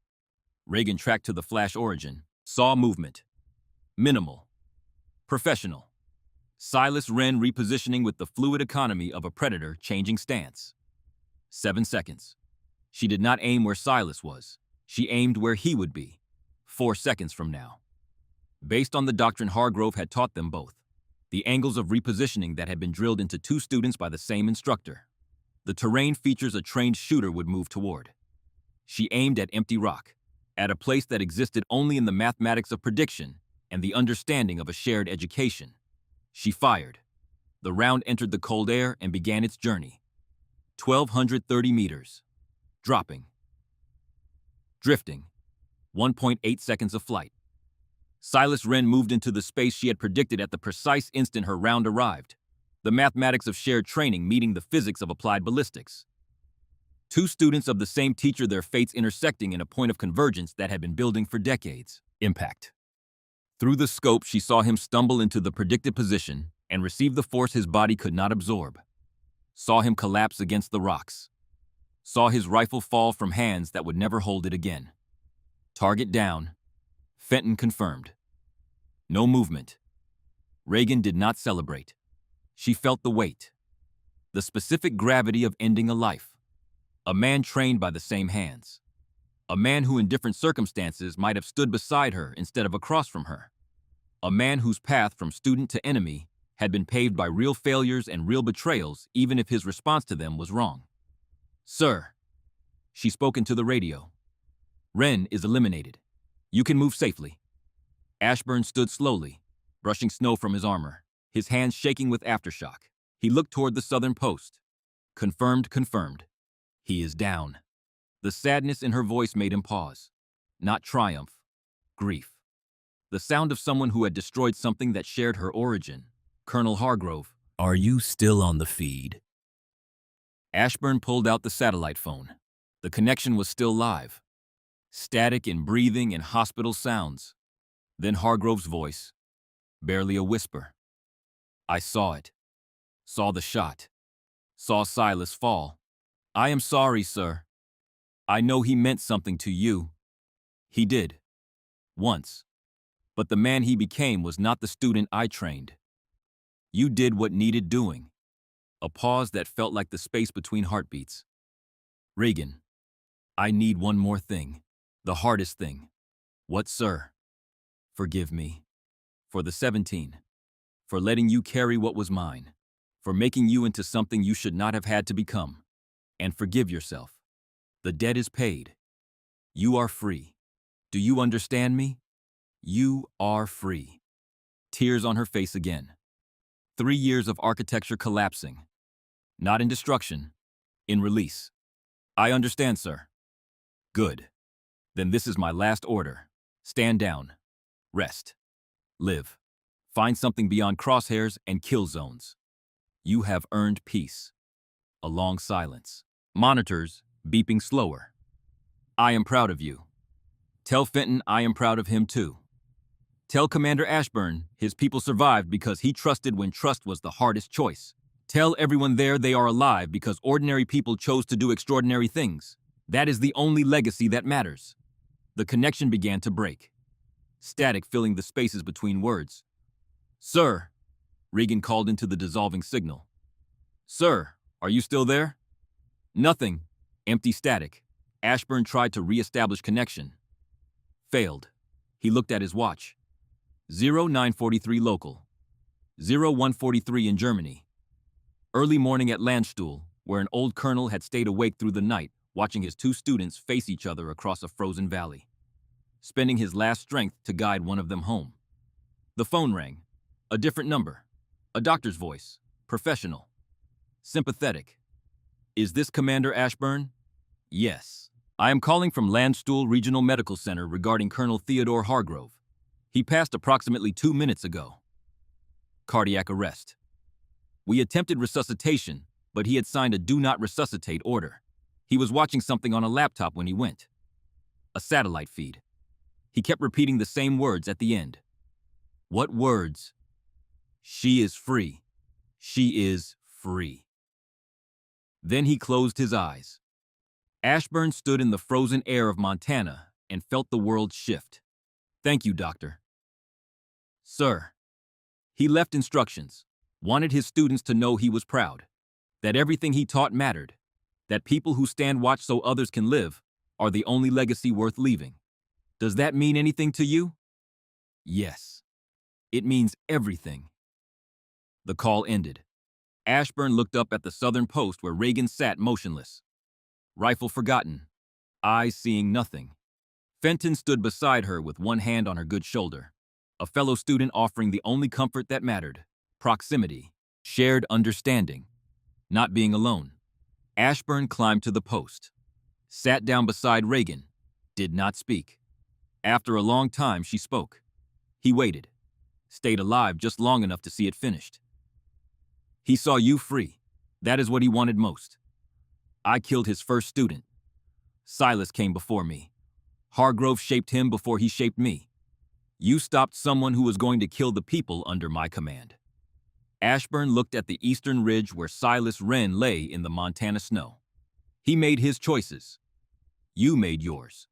Reagan tracked to the flash origin, saw movement. Minimal. Professional. Silas Wren repositioning with the fluid economy of a predator changing stance. 7 seconds. She did not aim where Silas was. She aimed where he would be, 4 seconds from now. Based on the doctrine Hargrove had taught them both, the angles of repositioning that had been drilled into 2 students by the same instructor. The terrain features a trained shooter would move toward. She aimed at empty rock, at a place that existed only in the mathematics of prediction and the understanding of a shared education. She fired. The round entered the cold air and began its journey. 1,230 meters. Dropping. Drifting. 1.8 seconds of flight. Silas Wren moved into the space she had predicted at the precise instant her round arrived. The mathematics of shared training meeting the physics of applied ballistics. 2 students of the same teacher, their fates intersecting in a point of convergence that had been building for decades. Impact. Through the scope, she saw him stumble into the predicted position and receive the force his body could not absorb. Saw him collapse against the rocks. Saw his rifle fall from hands that would never hold it again. Target down. Fenton confirmed. No movement. Reagan did not celebrate. She felt the weight. The specific gravity of ending a life. A man trained by the same hands. A man who in different circumstances might have stood beside her instead of across from her. A man whose path from student to enemy had been paved by real failures and real betrayals, even if his response to them was wrong. Sir. She spoke into the radio. Wren is eliminated. You can move safely. Ashburn stood slowly, brushing snow from his armor, his hands shaking with aftershock. He looked toward the southern post. Confirmed, confirmed. He is down. The sadness in her voice made him pause. Not triumph. Grief. The sound of someone who had destroyed something that shared her origin. Colonel Hargrove. Are you still on the feed? Ashburn pulled out the satellite phone. The connection was still live. Static and breathing and hospital sounds. Then Hargrove's voice. Barely a whisper. I saw it. Saw the shot. Saw Silas fall. I am sorry, sir. I know he meant something to you. He did. Once. But the man he became was not the student I trained. You did what needed doing. A pause that felt like the space between heartbeats. Reagan. I need one more thing. The hardest thing. What, sir? Forgive me. For the 17. For letting you carry what was mine. For making you into something you should not have had to become. And forgive yourself. The debt is paid. You are free. Do you understand me? You are free. Tears on her face again. 3 years of architecture collapsing. Not in destruction, in release. I understand, sir. Good. Then this is my last order. Stand down. Rest. Live. Find something beyond crosshairs and kill zones. You have earned peace. A long silence. Monitors beeping slower. I am proud of you. Tell Fenton I am proud of him too. Tell Commander Ashburn his people survived because he trusted when trust was the hardest choice. Tell everyone there they are alive because ordinary people chose to do extraordinary things. That is the only legacy that matters. The connection began to break. Static filling the spaces between words. Sir, Reagan called into the dissolving signal. Sir, are you still there? Nothing. Empty static. Ashburn tried to re-establish connection. Failed. He looked at his watch. 0943 local. 0143 in Germany. Early morning at Landstuhl, where an old colonel had stayed awake through the night, watching his 2 students face each other across a frozen valley. Spending his last strength to guide one of them home. The phone rang. A different number. A doctor's voice, professional, sympathetic. Is this Commander Ashburn? Yes. I am calling from Landstuhl Regional Medical Center regarding Colonel Theodore Hargrove. He passed approximately 2 minutes ago. Cardiac arrest. We attempted resuscitation, but he had signed a do not resuscitate order. He was watching something on a laptop when he went. A satellite feed. He kept repeating the same words at the end. What words? She is free. She is free. Then he closed his eyes. Ashburn stood in the frozen air of Montana and felt the world shift. Thank you, doctor. Sir. He left instructions, wanted his students to know he was proud, that everything he taught mattered, that people who stand watch so others can live are the only legacy worth leaving. Does that mean anything to you? Yes. It means everything. The call ended. Ashburn looked up at the southern post where Reagan sat motionless. Rifle forgotten, eyes seeing nothing. Fenton stood beside her with one hand on her good shoulder, a fellow student offering the only comfort that mattered, proximity, shared understanding, not being alone. Ashburn climbed to the post, sat down beside Reagan, did not speak. After a long time, she spoke. He waited, stayed alive just long enough to see it finished. He saw you free. That is what he wanted most. I killed his first student. Silas came before me. Hargrove shaped him before he shaped me. You stopped someone who was going to kill the people under my command. Ashburn looked at the eastern ridge where Silas Wren lay in the Montana snow. He made his choices. You made yours.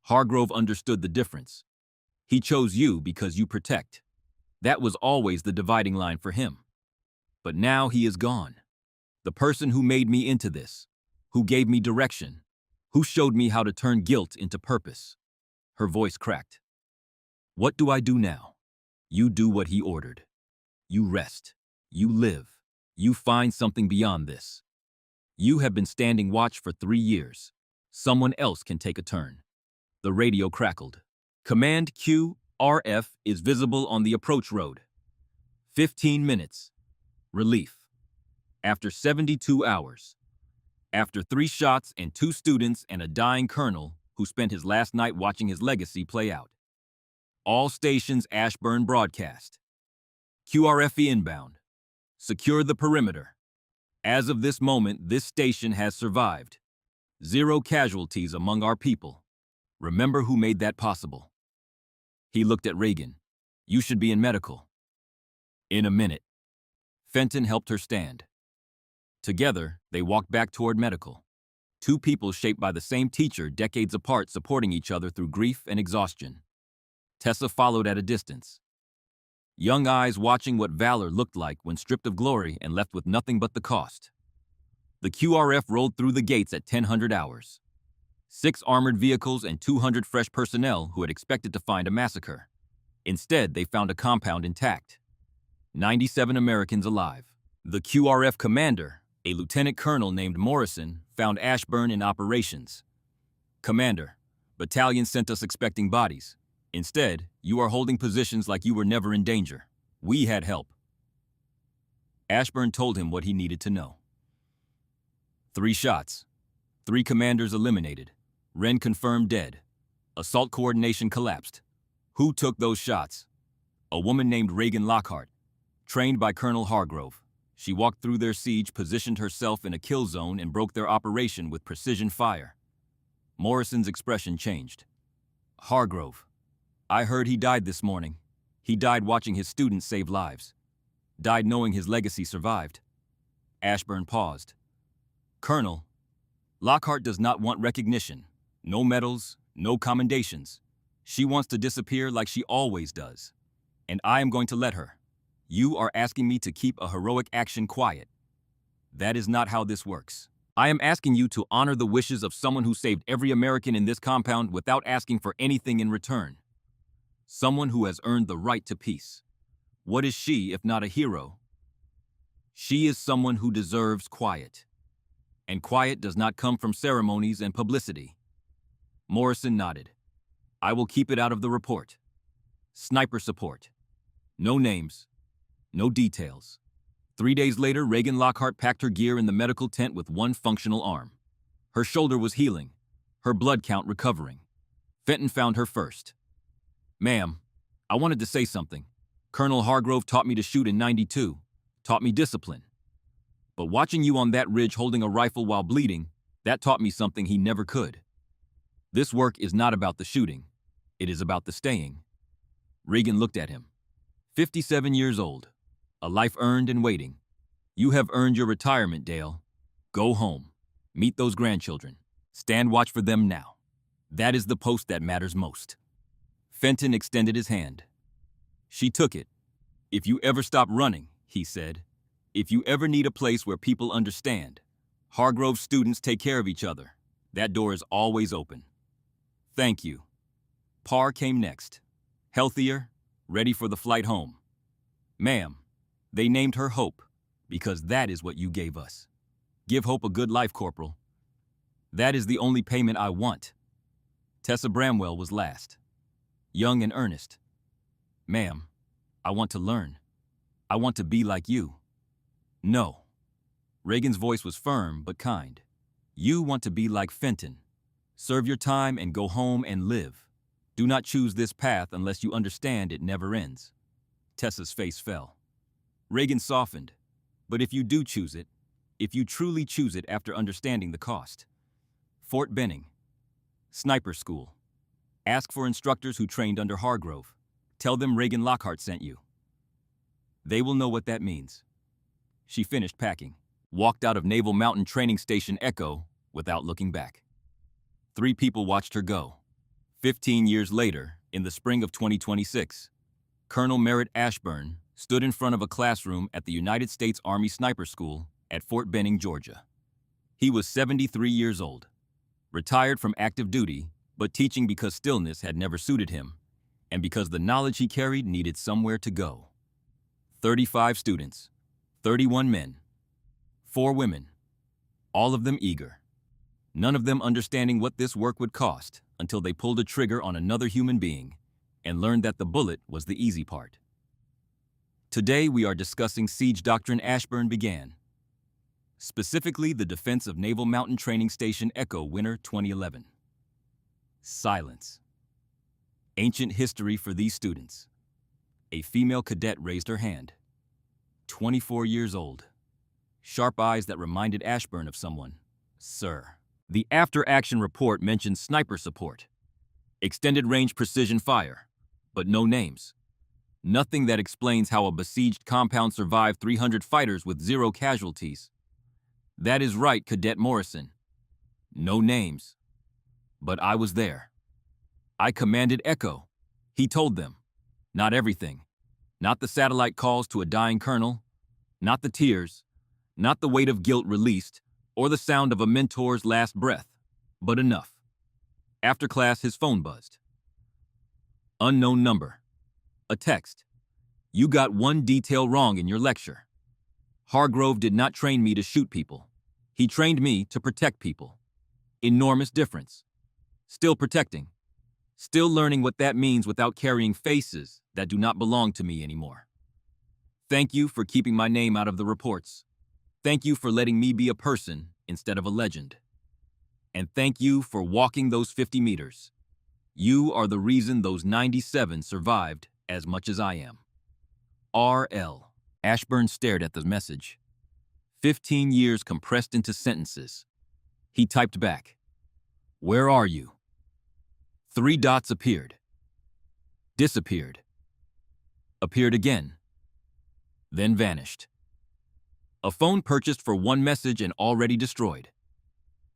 Hargrove understood the difference. He chose you because you protect. That was always the dividing line for him. But now he is gone. The person who made me into this, who gave me direction, who showed me how to turn guilt into purpose. Her voice cracked. What do I do now? You do what he ordered. You rest. You live. You find something beyond this. You have been standing watch for 3 years. Someone else can take a turn. The radio crackled. Command QRF is visible on the approach road. 15 minutes. Relief. After 72 hours. After 3 shots and 2 students and a dying colonel who spent his last night watching his legacy play out. All stations Ashburn broadcast. QRFE inbound. Secure the perimeter. As of this moment, this station has survived. 0 casualties among our people. Remember who made that possible. He looked at Reagan. You should be in medical. In a minute. Fenton helped her stand. Together, they walked back toward medical. 2 people shaped by the same teacher decades apart supporting each other through grief and exhaustion. Tessa followed at a distance. Young eyes watching what valor looked like when stripped of glory and left with nothing but the cost. The QRF rolled through the gates at 1000 hours. 6 armored vehicles and 200 fresh personnel who had expected to find a massacre. Instead, they found a compound intact. 97 Americans alive. The QRF commander, a lieutenant colonel named Morrison, found Ashburn in operations. Commander, battalion sent us expecting bodies. Instead, you are holding positions like you were never in danger. We had help. Ashburn told him what he needed to know. 3 shots. 3 commanders eliminated. Wren confirmed dead. Assault coordination collapsed. Who took those shots? A woman named Reagan Lockhart, trained by Colonel Hargrove. She walked through their siege, positioned herself in a kill zone, and broke their operation with precision fire. Morrison's expression changed. Hargrove. I heard he died this morning. He died watching his students save lives. Died knowing his legacy survived. Ashburn paused. Colonel, Lockhart does not want recognition. No medals, no commendations. She wants to disappear like she always does. And I am going to let her. You are asking me to keep a heroic action quiet. That is not how this works. I am asking you to honor the wishes of someone who saved every American in this compound without asking for anything in return. Someone who has earned the right to peace. What is she if not a hero? She is someone who deserves quiet. And quiet does not come from ceremonies and publicity. Morrison nodded. I will keep it out of the report. Sniper support. No names. No details. 3 days later, Reagan Lockhart packed her gear in the medical tent with one functional arm. Her shoulder was healing, her blood count recovering. Fenton found her first. "Ma'am, I wanted to say something. Colonel Hargrove taught me to shoot in '92, taught me discipline. But watching you on that ridge holding a rifle while bleeding, that taught me something he never could. This work is not about the shooting. It is about the staying." Reagan looked at him. 57 years old. A life earned and waiting. "You have earned your retirement, Dale. Go home. Meet those grandchildren. Stand watch for them now. That is the post that matters most." Fenton extended his hand. She took it. "If you ever stop running," he said, "if you ever need a place where people understand, Hargrove students take care of each other, that door is always open." "Thank you." Parr came next. Healthier, ready for the flight home. "Ma'am, they named her Hope, because that is what you gave us. Give Hope a good life, Corporal. That is the only payment I want." Tessa Bramwell was last. Young and earnest. "Ma'am, I want to learn. I want to be like you." "No." Reagan's voice was firm but kind. "You want to be like Fenton. Serve your time and go home and live. Do not choose this path unless you understand it never ends." Tessa's face fell. Reagan softened. "But if you do choose it, if you truly choose it after understanding the cost. Fort Benning. Sniper School. Ask for instructors who trained under Hargrove. Tell them Reagan Lockhart sent you. They will know what that means." She finished packing, walked out of Naval Mountain Training Station Echo without looking back. 3 people watched her go. 15 years later, in the spring of 2026, Colonel Merritt Ashburn stood in front of a classroom at the United States Army Sniper School at Fort Benning, Georgia. He was 73 years old, retired from active duty, but teaching because stillness had never suited him, and because the knowledge he carried needed somewhere to go. 35 students, 31 men, 4 women, all of them eager. None of them understanding what this work would cost until they pulled a trigger on another human being and learned that the bullet was the easy part. Today we are discussing Siege Doctrine Ashburn began, specifically the defense of Naval Mountain Training Station Echo Winter 2011. Silence. Ancient history for these students. A female cadet raised her hand. 24 years old. Sharp eyes that reminded Ashburn of someone. "Sir." The after-action report mentions sniper support, extended range precision fire, but no names. Nothing that explains how a besieged compound survived 300 fighters with 0 casualties. That is right, Cadet Morrison. No names. But I was there. I commanded Echo. He told them. Not everything. Not the satellite calls to a dying colonel. Not the tears. Not the weight of guilt released, or the sound of a mentor's last breath, but enough. After class, his phone buzzed. Unknown number. A text. "You got one detail wrong in your lecture. Hargrove did not train me to shoot people. He trained me to protect people. Enormous difference. Still protecting. Still learning what that means without carrying faces that do not belong to me anymore. Thank you for keeping my name out of the reports. Thank you for letting me be a person instead of a legend. And thank you for walking those 50 meters. You are the reason those 97 survived as much as I am. R.L." Ashburn stared at the message. 15 years compressed into sentences. He typed back, "Where are you?" 3 dots appeared. Disappeared. Appeared again. Then vanished. A phone purchased for 1 message and already destroyed.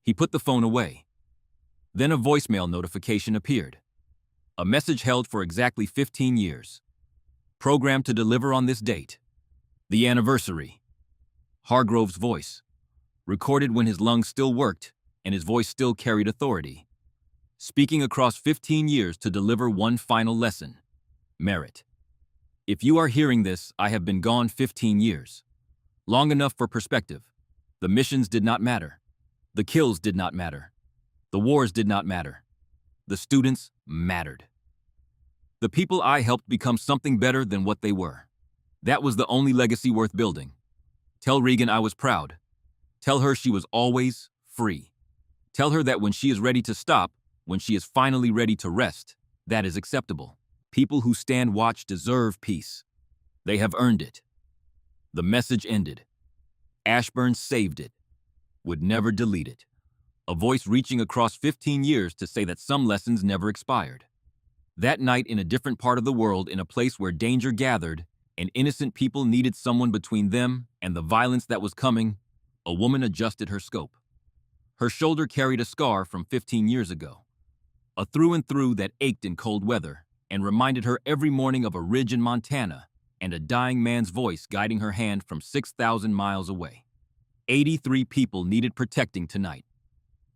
He put the phone away. Then a voicemail notification appeared. A message held for exactly 15 years. Programmed to deliver on this date. The anniversary. Hargrove's voice. Recorded when his lungs still worked and his voice still carried authority. Speaking across 15 years to deliver one final lesson. Merit. If you are hearing this, I have been gone 15 years. Long enough for perspective. The missions did not matter. The kills did not matter. The wars did not matter. The students mattered. The people I helped become something better than what they were. That was the only legacy worth building. Tell Regan I was proud. Tell her she was always free. Tell her that when she is ready to stop, when she is finally ready to rest, that is acceptable. People who stand watch deserve peace. They have earned it. The message ended. Ashburn saved it, would never delete it. A voice reaching across 15 years to say that some lessons never expired. That night, in a different part of the world, in a place where danger gathered and innocent people needed someone between them and the violence that was coming, a woman adjusted her scope. Her shoulder carried a scar from 15 years ago, a through and through that ached in cold weather and reminded her every morning of a ridge in Montana and a dying man's voice guiding her hand from 6,000 miles away. 83 people needed protecting tonight,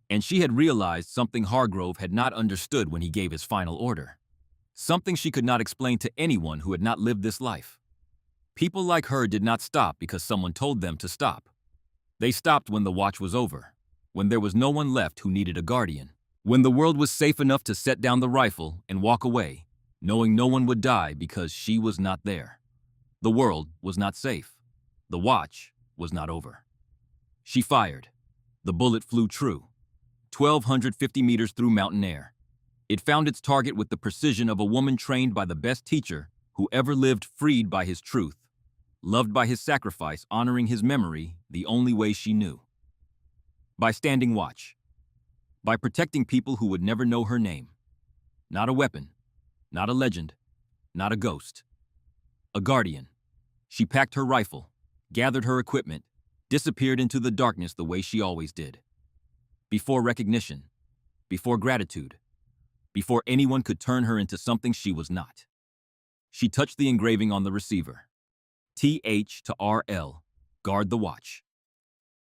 and she had realized something Hargrove had not understood when he gave his final order. Something she could not explain to anyone who had not lived this life. People like her did not stop because someone told them to stop. They stopped when the watch was over, when there was no one left who needed a guardian, when the world was safe enough to set down the rifle and walk away, knowing no one would die because she was not there. The world was not safe. The watch was not over. She fired. The bullet flew true, 1,250 meters through mountain air. It found its target with the precision of a woman trained by the best teacher who ever lived, freed by his truth, loved by his sacrifice, honoring his memory the only way she knew. By standing watch. By protecting people who would never know her name. Not a weapon, not a legend, not a ghost. A guardian. She packed her rifle, gathered her equipment, disappeared into the darkness the way she always did. Before recognition, before gratitude, before anyone could turn her into something she was not. She touched the engraving on the receiver. TH to RL, guard the watch.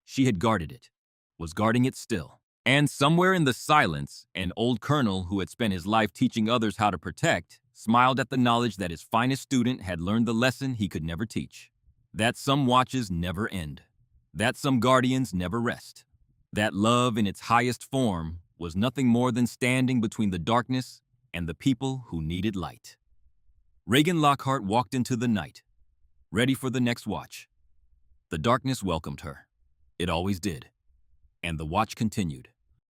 She had guarded it, was guarding it still. And somewhere in the silence, an old colonel who had spent his life teaching others how to protect smiled at the knowledge that his finest student had learned the lesson he could never teach. That some watches never end. That some guardians never rest. That love in its highest form was nothing more than standing between the darkness and the people who needed light. Regan Lockhart walked into the night, ready for the next watch. The darkness welcomed her. It always did. And the watch continued.